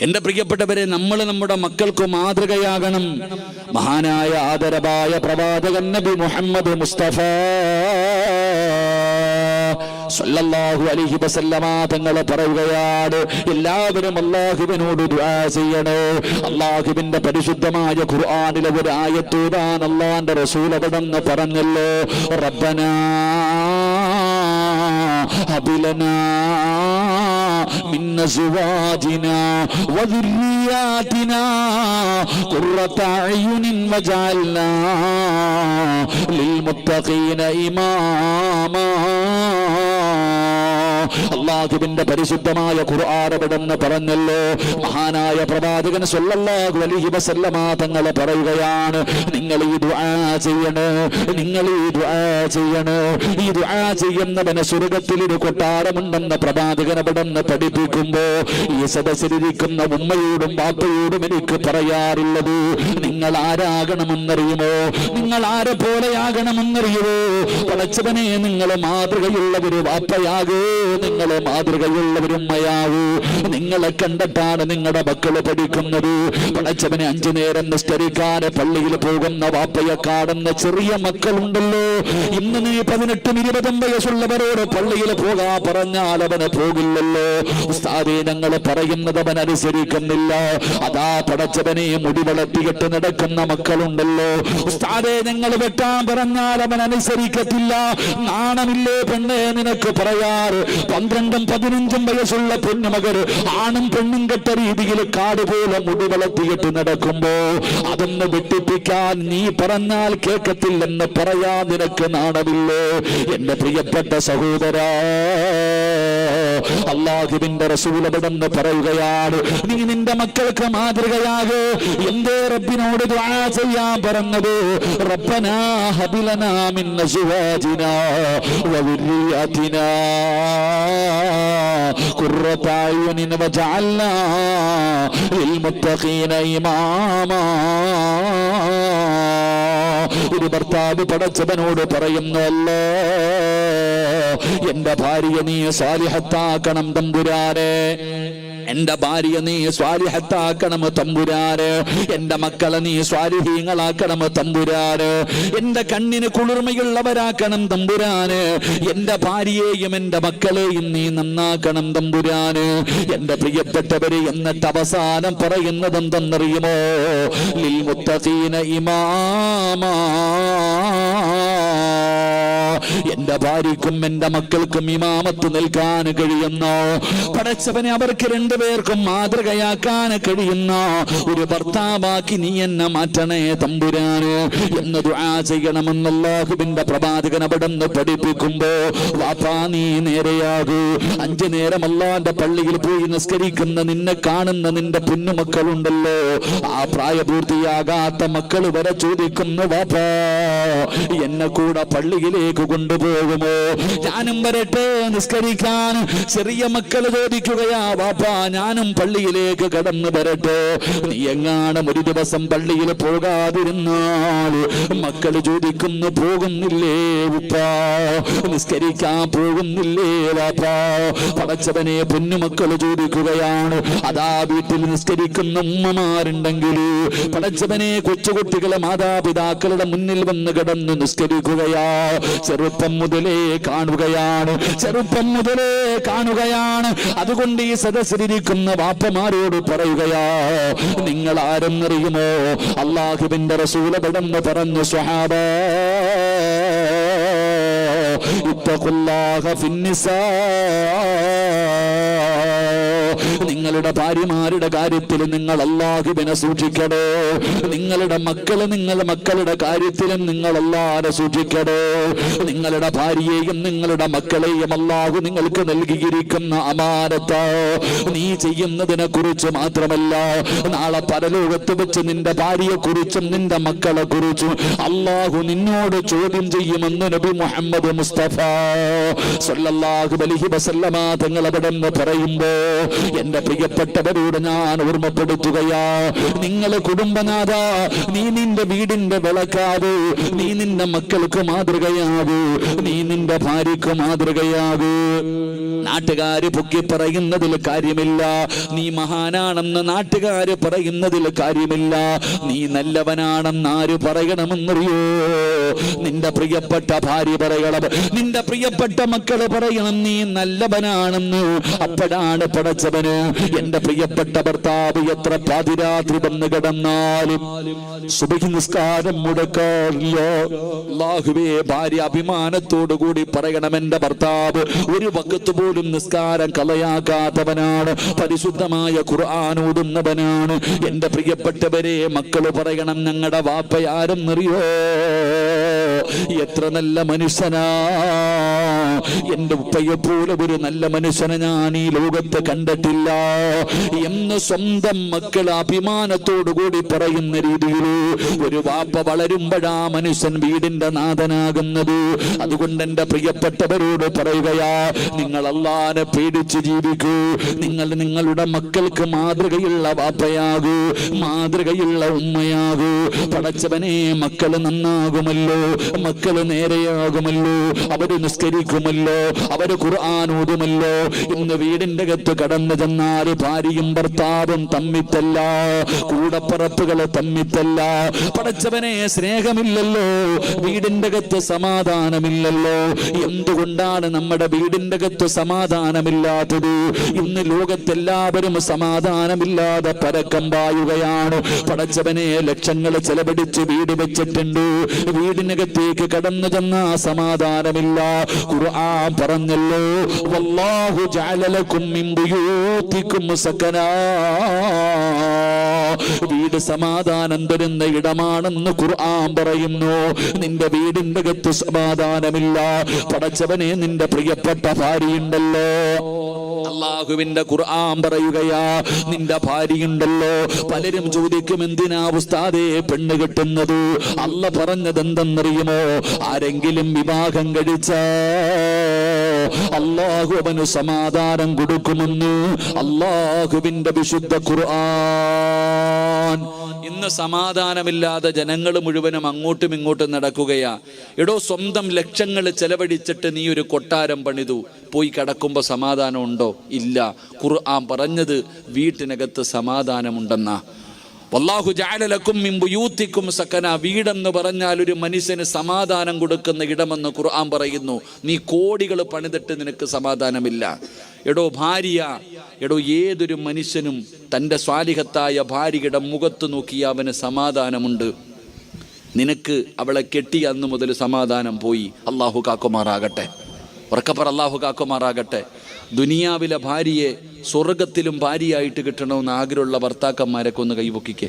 എന്റെ പ്രിയപ്പെട്ടവരെ, നമ്മൾ നമ്മുടെ മക്കൾക്ക് മാതൃകയാകണം. മഹാനായ ആദരവായ പ്രവാചകൻ നബി മുഹമ്മദ് മുസ്തഫ സല്ലല്ലാഹു അലൈഹി വസല്ലമ തങ്ങൾ പറയുകയാണ്, എല്ലാവരും അല്ലാഹുവിനോട് ദുആ ചെയ്യണേ. അല്ലാഹുവിന്റെ പരിശുദ്ധമായ ഖുർആനിലെ ഒരു ആയത്ത് ഓതാൻ അല്ലാഹുവിന്റെ റസൂൽ അവിടെന്ന് പറഞ്ഞല്ലോ, റബ്ബനാ ഹബ് ലനാ മിൻ അസ്വാജിനാ വദുർരിയാതിനാ ഖുർറത അയുനിൻ വജഅൽനാ ലിൽമുത്തഖീന ഇമാമാ. അല്ലാഹുവിന്റെ പരിശുദ്ധമായ ഖുർആൻ അവിടെന്ന് പറഞ്ഞല്ലോ, മഹാനായ പ്രവാചകൻ സല്ലല്ലാഹു അലൈഹി വസല്ലമ തങ്ങൾ പറയുകയാണ്, നിങ്ങൾ ഈ ദുആ ചെയ്യണേ, നിങ്ങൾ ഈ ദുആ ചെയ്യണേ. ഈ ദുആ ചെയ്യുന്നവന് സ്വർഗ്ഗത്തിൽ ഒരു കൊട്ടാരമുണ്ടെന്ന് പ്രവാചകൻ അവിടെന്ന് പഠിപ്പിക്കുമ്പോ ഈ സദസ്സിലിരിക്കുന്ന ഉമ്മയോടും ബാപ്പയോടും എനിക്ക് പറയാറുള്ളത്, നിങ്ങൾ ആരാകണമെന്നറിയുമോ? നിങ്ങൾ ആരെ പോലെയാകണമെന്നറിയുമോ? പടച്ചവനെ, നിങ്ങൾ മാതൃകയുള്ള ഒരു വാപ്പയാകൂ, നിങ്ങൾ മാതൃകയുള്ള ഒരു ഉമ്മയാവൂ. നിങ്ങളെ കണ്ടിട്ടാണ് നിങ്ങളുടെ മക്കള് പഠിക്കുന്നത്. പടച്ചവനെ, 5 നേരം നിസ്കരിക്കാൻ പള്ളിയിൽ പോകുന്ന വാപ്പയെ കാണുന്ന ചെറിയ മക്കളുണ്ടല്ലോ. ഇന്ന് നീ 18ഉം 20ഉം വയസ്സുള്ളവരോട് പള്ളിയിൽ പോകാ പറഞ്ഞാൽ അവന് പോകില്ലല്ലോ. ഉസ്താദേ, ഞങ്ങൾ പറയുന്നത് അവൻ അനുസരിക്കുന്നില്ല. അതാ പടച്ചവനെ, മുടി വളർത്തിയിട്ട് നടക്കുന്ന മക്കളുണ്ടല്ലോ. ഉസ്താദേ, ഞങ്ങൾ വെട്ടാൻ പറഞ്ഞാൽ അവൻ അനുസരിക്കത്തില്ല. നാണമില്ലേ പെണ്ണെ നിനക്ക് പറയാറ്? 12ഉം 15ഉം വയസ്സുള്ള പെണ്ണുമകർ ആണും പെണ്ണും കെട്ട രീതിയിൽ കാട് പോലെ മുടി വളർത്തിയിട്ട് നടക്കുമ്പോ അതൊന്ന് വെട്ടിപ്പിക്കാൻ നീ പറഞ്ഞാൽ കേൾക്കത്തില്ലെന്ന് പറയാൻ നിനക്ക് നാണമില്ലേ? എന്റെ പ്രിയപ്പെട്ട സഹോദരാ, അല്ലാഹുവിന്റെ റസൂൽ അവിടെന്ന് പറയുകയാണ്, നീ നിന്റെ മക്കൾക്ക് മാതൃകയാകൂ. എന്തേ റബ്ബിനോട് ദുആ ചെയ്യാൻ പറഞ്ഞത്? റബ്ബനാ ഹബ് ലനാ മിൻ അസ്വാജിനാ വദുർരിയാതിനാ ഖുർറത അയുനിൻ വജഅൽനാ ലിൽമുത്തഖീന ഇമാമാ. ഒരു ഭർത്താവ് പടച്ചവനോട് പറയുന്നല്ലോ, എന്റെ ഭാര്യയെ നീ സ്വാലിഹത്താക്കണം തമ്പുരാനെ, എന്റെ ഭാര്യ നീ സ്വാലിഹത്താക്കണം തമ്പുരാന്, എന്റെ മക്കളെ നീ സ്വാലിഹീങ്ങളാക്കണം തമ്പുരാന്, എന്റെ കണ്ണിന് കുളിർമയുള്ളവരാക്കണം തമ്പുരാന്, എന്റെ ഭാര്യയെയും എന്റെ മക്കളെയും നീ നന്നാക്കണം തമ്പുരാന്. എന്റെ പ്രിയപ്പെട്ടവര്, എന്നിട്ട് അവസാനം പറയുന്നത് എന്തെന്നറിയുമോ? ലിൽമുത്തഖീന ഇമാമാ. എന്റെ ഭാര്യക്കും എന്റെ മക്കൾക്കും ഇമാമത്ത് നിൽക്കാൻ കഴിയുന്ന, പടച്ചവനെ അവർക്ക് 2 പേർക്കും മാതൃകയാക്കാൻ കഴിയുന്ന ഒരു ഭർത്താവാക്കി നീ എന്നെ മാറ്റണേ തമ്പുരാന് എന്ന് ദുആ ചെയ്യണമെന്ന് അല്ലാഹുവിന്റെ പ്രവാചകൻ അവിടെന്ന് പഠിപ്പിക്കുമ്പോ, വാപ്പാ നീ നേരെയാകൂ. 5 നേരം അല്ലാഹുവിന്റെ പള്ളിയിൽ പോയി നിസ്കരിക്കുന്ന നിന്നെ കാണുന്ന നിന്റെ പൊന്നുമക്കളുണ്ടല്ലോ, ആ പ്രായപൂർത്തിയാകാത്ത മക്കൾ വരെ ചോദിക്കുന്നു, വാപ്പാ എന്നെ കൂടെ പള്ളിയിലേക്ക് കൊണ്ടുപോകുമോ? ഞാനും വരട്ടെ നിസ്കരിക്കാൻ. ചെറിയ മക്കൾ ചോദിക്കുകയാ, വാപ്പാ ഞാനും പള്ളിയിലേക്ക് കടന്നു വരട്ടെ. നീ എങ്ങാനും ഒരു ദിവസം പള്ളിയിൽ പോകാതിരുന്നാൽ മക്കൾ ചോദിക്കുന്നു, പോകുന്നില്ലേ ഉപ്പാ? നിസ്കരിക്കാൻ പോകുന്നില്ലേ വാപ്പാ? പടച്ചവനെ, പൊന്നുമക്കൾ ചോദിക്കുകയാണ്. അതാ വീട്ടിൽ നിസ്കരിക്കുന്ന ഉമ്മമാരുണ്ടെങ്കിൽ പടച്ചവനെ, കൊച്ചുകുട്ടികളെ മാതാപിതാക്കളുടെ മുന്നിൽ വന്ന് കിടന്ന് നിസ്കരിക്കുകയാ. ചെറുപ്പം മുതലേ കാണുകയാണ്, ചെറുപ്പം മുതലേ കാണുകയാണ്. അതുകൊണ്ട് ഈ സദസ്സിലിരിക്കുന്ന വാപ്പമാരോട് പറയുകയാ, നിങ്ങൾ ആരെന്നറിയുമോ? അല്ലാഹുവിന്റെ റസൂൽ അവിടെന്ന് പറഞ്ഞു, സ്വഹാബാ ഇത്തഖുല്ലാഹ ഫിന്നിസാ. നിങ്ങളുടെ ഭാര്യമാരുടെ കാര്യത്തിൽ നിങ്ങൾ അല്ലാഹുവിനെ സൂക്ഷിക്കണേ. നിങ്ങളുടെ മക്കളുടെ കാര്യത്തിലും നിങ്ങൾ അല്ലാഹുവിനെ സൂക്ഷിക്കണേ. നിങ്ങളുടെ ഭാര്യയെയും നിങ്ങളുടെ മക്കളെയും അല്ലാഹു നിങ്ങൾക്ക് നൽകിയിരിക്കുന്ന അമാനത്ത് നീ ചെയ്യുന്നതിനെ കുറിച്ച് മാത്രമല്ല, നാളെ പരലോകത്ത് വെച്ച് നിന്റെ ഭാര്യയെ കുറിച്ചും നിന്റെ മക്കളെ കുറിച്ചും അല്ലാഹു നിന്നോട് ചോദ്യം ചെയ്യുമെന്ന് നബി മുഹമ്മദ് മുസ്തഫ സല്ലല്ലാഹു അലൈഹി വസല്ലമ തങ്ങൾ അവിടെന്ന് പറയുമ്പോ, എന്റെ പ്രിയപ്പെട്ടവരോട് ഞാൻ ഓർമ്മപ്പെടുത്തുകയാ, നിങ്ങൾ കുടുംബനാഥ, നീ നിന്റെ വീടിന്റെ വിളക്കാകൂ, നീ നിന്റെ മക്കൾക്ക് മാതൃകയാകൂ, നീ നിന്റെ ഭാര്യക്ക് മാതൃകയാകൂ. നാട്ടുകാര് പൊക്കി പറയുന്നതിൽ കാര്യമില്ല. നീ മഹാനാണെന്ന് നാട്ടുകാര് പറയുന്നതിൽ കാര്യമില്ല. നീ നല്ലവനാണെന്ന് ആര് പറയണമെന്നറിയോ? നിന്റെ പ്രിയപ്പെട്ട ഭാര്യ പറയണം, നിന്റെ പ്രിയപ്പെട്ട മക്കള് പറയണം നീ നല്ലവനാണെന്ന്. അപ്പോഴാണ് പടച്ചവന് എന്റെ പ്രിയപ്പെട്ട ഭർത്താവ് എത്ര പാതിരാത്രി വന്ന് കിടന്നാലും സുബഹി നിസ്കാരം മുടക്കാറില്ല. അല്ലാഹുവേ, ഭാര്യ അഭിമാനത്തോടു കൂടി പറയണം എന്റെ ഭർത്താവ് ഒരു വഖത്ത് പോലും നിസ്കാരം കളയാക്കാത്തവനാണ്, പരിശുദ്ധമായ ഖുർആൻ ഓതുന്നവനാണ്. എന്റെ പ്രിയപ്പെട്ടവരെ, മക്കള് പറയണം ഞങ്ങളുടെ വാപ്പയാരെന്നറിയോ? എത്ര നല്ല മനുഷ്യനാ, എന്റെ ഉപ്പയെ പോലെ ഒരു നല്ല മനുഷ്യനെ ഞാൻ ഈ ലോകത്ത് കണ്ടിട്ടില്ല എന്ന് സ്വന്തം മക്കൾ അഭിമാനത്തോടു കൂടി പറയുന്ന രീതിയിൽ ഒരു വാപ്പ വളരുമ്പോഴാ മനുഷ്യൻ വീടിന്റെ നാഥനാകുന്നത്. അതുകൊണ്ട് എന്റെ പ്രിയപ്പെട്ടവരോട് പറയുകയാ, നിങ്ങൾ അല്ലാഹുവിനെ പേടിച്ച് ജീവിക്കൂ. നിങ്ങൾ നിങ്ങളുടെ മക്കൾക്ക് മാതൃകയുള്ള വാപ്പയാകൂ, മാതൃകയുള്ള ഉമ്മയാകൂ. പടച്ചവനെ, മക്കള് നന്നാകുമല്ലോ, മക്കള് നേരെയാകുമല്ലോ, അവര് നിസ്കരിക്കുമല്ലോ, അവര് ഖുർആൻ ഓതുമല്ലോ. ഇന്ന് വീടിന്റെ അകത്ത് കടന്നു ചെന്നാല് ഭാര്യയും ഭർത്താവും തമ്മിത്തല്ല, കൂടപ്പറപ്പുകള് തമ്മിത്തല്ല. പടച്ചവനെ, സ്നേഹമില്ലല്ലോ, വീടിന്റെ അകത്ത് സമാധാനമില്ലല്ലോ. എന്തുകൊണ്ടാണ് നമ്മുടെ വീടിന്റെ അകത്ത് സമാധാനമില്ലാത്തത്? ഇന്ന് ലോകത്തെല്ലാവരും സമാധാനമില്ലാതെ പരക്കം പായുകയാണ്. പടച്ചവനെ, ലക്ഷങ്ങൾ ചെലവഴിച്ച് വീട് വെച്ചിട്ടുണ്ട്, വീടിനകത്തേക്ക് കടന്നു ചെന്ന സമാധാനമില്ല. ഖുർആൻ പറഞ്ഞല്ലോ, വല്ലാഹു ജഅല ലക്കും മിൻ ബുയൂതികും സകനാ. വീട് സമാധാനം തരുന്ന ഇടമാണെന്ന് ഖുർആൻ പറയുന്നു. നിന്റെ വീടിന്റെ അകത്ത് സമാധാനമില്ല. പടച്ചവനെ, നിന്റെ പ്രിയപ്പെട്ട ഭാര്യയുണ്ടല്ലോ, അല്ലാഹുവിന്റെ ഖുർആൻ പറയുകയാ, നിന്റെ ഭാര്യയുണ്ടല്ലോ. പലരും ചോദിക്കും, എന്തിനാ ഉസ്താദേ പെണ്ണ് കെട്ടുന്നത്? അല്ല പറഞ്ഞത് എന്തെന്നറിയുമോ? ആരെങ്കിലും വിവാഹം കഴിച്ച അല്ലാഹു അവന് സമാധാനം കൊടുക്കുമെന്ന് അല്ലാഹുവിന്റെ വിശുദ്ധ ഖുർആൻ. ഇന്ന് സമാധാനമില്ലാതെ ജനങ്ങൾ മുഴുവനും അങ്ങോട്ടും ഇങ്ങോട്ടും നടക്കുകയാ. എടോ, സ്വന്തം ലക്ഷങ്ങൾ ചെലവഴിച്ചിട്ട് നീ ഒരു കൊട്ടാരം പണിതു, പോയി കിടക്കുമ്പോൾ സമാധാനം ഉണ്ടോ? ഇല്ല. ഖുർആൻ പറഞ്ഞത് വീട്ടിനകത്ത് സമാധാനമുണ്ടെന്നാ. വല്ലാഹു ജഅല ലക്കും മിൻ ബുയൂതികും സകന. വീടെന്ന് പറഞ്ഞാൽ ഒരു മനുഷ്യന് സമാധാനം കൊടുക്കുന്ന ഇടമെന്ന് ഖുർആൻ പറയുന്നു. നീ കോടികൾ പണിതിട്ട് നിനക്ക് സമാധാനമില്ല. എടോ ഭാര്യ, എടോ ഏതൊരു മനുഷ്യനും തൻ്റെ സ്വാലിഹത്തായ ഭാര്യയുടെ മുഖത്ത് നോക്കിയ അവന് സമാധാനമുണ്ട്. നിനക്ക് അവളെ കെട്ടിയ അന്ന് മുതൽ സമാധാനം പോയി. അല്ലാഹു കാക്കുമാറാകട്ടെ, ഉറക്കപ്പറ അല്ലാഹു കാക്കുമാറാകട്ടെ. ദുനിയാവിലെ ഭാര്യയെ സ്വർഗത്തിലും ഭാര്യയായിട്ട് കിട്ടണമെന്ന് ആഗ്രഹമുള്ള ഭർത്താക്കന്മാരൊക്കെ ഒന്ന് കൈപൊക്കിക്കേ.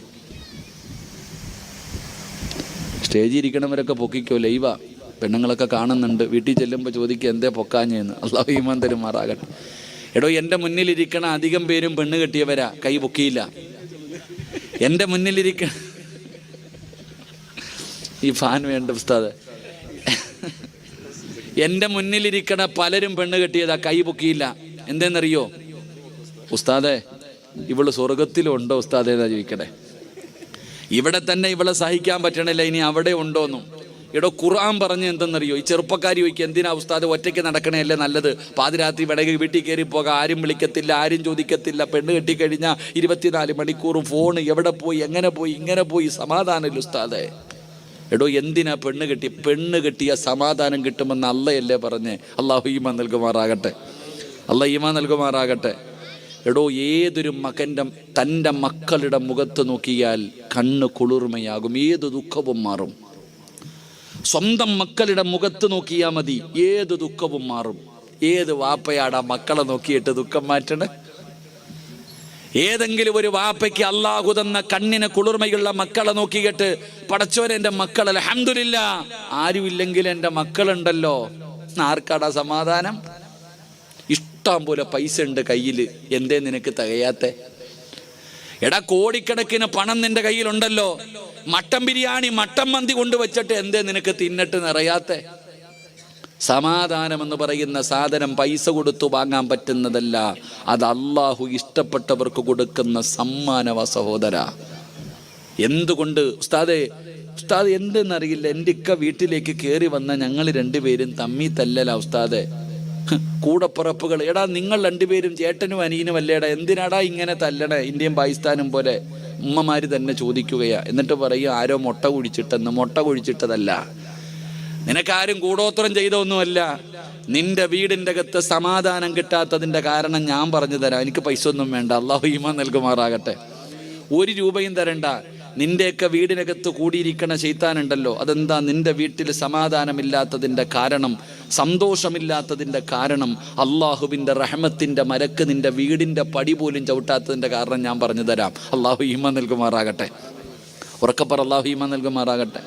സ്റ്റേജിൽ ഇരിക്കണവരൊക്കെ പൊക്കിക്കോ, ലൈവാ. പെണ്ണുങ്ങളൊക്കെ കാണുന്നുണ്ട്. വീട്ടിൽ ചെല്ലുമ്പോൾ ചോദിക്കുക എന്തേ പൊക്കാഞ്ഞെന്ന്. അല്ലാഹു ഈമാൻ തരുമാറാകട്ടെ. എടോ, എൻ്റെ മുന്നിലിരിക്കണ അധികം പേരും പെണ്ണ് കെട്ടിയവരാ, കൈ പൊക്കിയില്ല. എൻ്റെ മുന്നിലിരിക്കണ ഈ ഫാൻ വേണ്ട ഉസ്താദ്, എൻ്റെ മുന്നിലിരിക്കണ പലരും പെണ്ണ് കെട്ടിയതാ, കൈ പൊക്കിയില്ല. എന്തെന്നറിയോ? ഉസ്താദെ, ഇവള് സ്വർഗത്തിലുണ്ടോ ഉസ്താദെ എന്നാ ചോദിക്കണേ. ഇവിടെ തന്നെ ഇവളെ സഹിക്കാൻ പറ്റണില്ല, ഇനി അവിടെ ഉണ്ടോന്നും. എടോ, ഖുർആൻ പറഞ്ഞ് എന്തെന്നറിയോ? ഈ ചെറുപ്പക്കാരി ചോദിക്കുക, എന്തിനാ ഉസ്താദ് ഒറ്റയ്ക്ക് നടക്കണേയല്ലേ നല്ലത്? പാതിരാത്രി വേണമെങ്കിൽ വീട്ടിൽ കയറി പോകാം, ആരും വിളിക്കത്തില്ല, ആരും ചോദിക്കത്തില്ല. പെണ്ണ് കെട്ടിക്കഴിഞ്ഞാൽ 24 മണിക്കൂർ ഫോൺ, എവിടെ പോയി, എങ്ങനെ പോയി, ഇങ്ങനെ പോയി, സമാധാനമില്ല ഉസ്താദെ. എടോ, എന്തിനാ പെണ്ണ് കെട്ടി? പെണ്ണ് കെട്ടിയ സമാധാനം കിട്ടുമെന്ന് അള്ളയല്ലേ പറഞ്ഞേ? അല്ലാഹു ഈമാൻ നൽകുമാറാകട്ടെ, അല്ലാഹു ഈമാൻ നൽകുമാറാകട്ടെ. എടോ, ഏതൊരു മകൻ്റെ തൻ്റെ മക്കളുടെ മുഖത്ത് നോക്കിയാൽ കണ്ണ് കുളിർമയാകും, ഏത് ദുഃഖവും മാറും. സ്വന്തം മക്കളുടെ മുഖത്ത് നോക്കിയാൽ മതി, ഏത് ദുഃഖവും മാറും. ഏത് വാപ്പയാടാ മക്കളെ നോക്കിയിട്ട് ദുഃഖം മാറ്റണേ? ഏതെങ്കിലും ഒരു വാപ്പയ്ക്ക് അല്ലാഹു തന്ന കണ്ണിന് കുളിർമയുള്ള മക്കളെ നോക്കിയിട്ട്, പടച്ചോനെ എൻ്റെ മക്കൾ അൽഹംദുലില്ലാ, ആരുമില്ലെങ്കിൽ എൻ്റെ മക്കളുണ്ടല്ലോ, ആർക്കാടാ സമാധാനം? ഇഷ്ടം പോലെ പൈസ ഉണ്ട് കയ്യിൽ, എന്തേ നിനക്ക് തികയാത്തെ? എടാ, കോടിക്കണക്കിന് പണം നിന്റെ കയ്യിലുണ്ടല്ലോ, മട്ടൻ ബിരിയാണി, മട്ടൻ മന്തി കൊണ്ടുവച്ചിട്ട് എന്തേ നിനക്ക് തിന്നിട്ട് നിറയാത്തെ? സമാധാനം എന്ന് പറയുന്ന സാധനം പൈസ കൊടുത്തു വാങ്ങാൻ പറ്റുന്നതല്ല, അത് അല്ലാഹു ഇഷ്ടപ്പെട്ടവർക്ക് കൊടുക്കുന്ന സമ്മാനവ സഹോദര. എന്തുകൊണ്ട് ഉസ്താദ് എന്തെന്നറിയില്ല, എൻ്റെ ഇക്ക വീട്ടിലേക്ക് കയറി വന്ന ഞങ്ങൾ രണ്ടുപേരും തമ്മി തല്ലല ഉസ്താദെ. കൂടപ്പിറപ്പുകൾ, എടാ നിങ്ങൾ രണ്ടുപേരും ചേട്ടനും അനിയനും അല്ലേടാ, എന്തിനാടാ ഇങ്ങനെ തല്ലണേ? ഇന്ത്യയും പാകിസ്ഥാനും പോലെ ഉമ്മമാര് തന്നെ ചോദിക്കുകയാ. എന്നിട്ട് പറയും ആരോ മുട്ട കുഴിച്ചിട്ടെന്ന്. മുട്ട കുഴിച്ചിട്ടതല്ല, നിനക്കാരും കൂടോത്രം ചെയ്തൊന്നുമല്ല. നിന്റെ വീടിൻ്റെ അകത്ത് സമാധാനം കിട്ടാത്തതിൻ്റെ കാരണം ഞാൻ പറഞ്ഞു തരാം. എനിക്ക് പൈസ ഒന്നും വേണ്ട, അള്ളാഹു ഈമാൻ നൽകുമാറാകട്ടെ. 1 രൂപയും തരണ്ട. നിന്റെയൊക്കെ വീടിനകത്ത് കൂടിയിരിക്കണ ശൈത്താനുണ്ടല്ലോ, അതെന്താ? നിന്റെ വീട്ടിൽ സമാധാനമില്ലാത്തതിൻ്റെ കാരണം, സന്തോഷമില്ലാത്തതിൻ്റെ കാരണം, അള്ളാഹുവിൻ്റെ റഹ്മത്തിൻ്റെ മരക്ക് നിന്റെ വീടിൻ്റെ പടി പോലും ചവിട്ടാത്തതിൻ്റെ കാരണം ഞാൻ പറഞ്ഞു തരാം. അള്ളാഹു ഈമാൻ നൽകുമാറാകട്ടെ. ഉറക്കപ്പറ, അള്ളാഹു ഈമാൻ നൽകുമാറാകട്ടെ.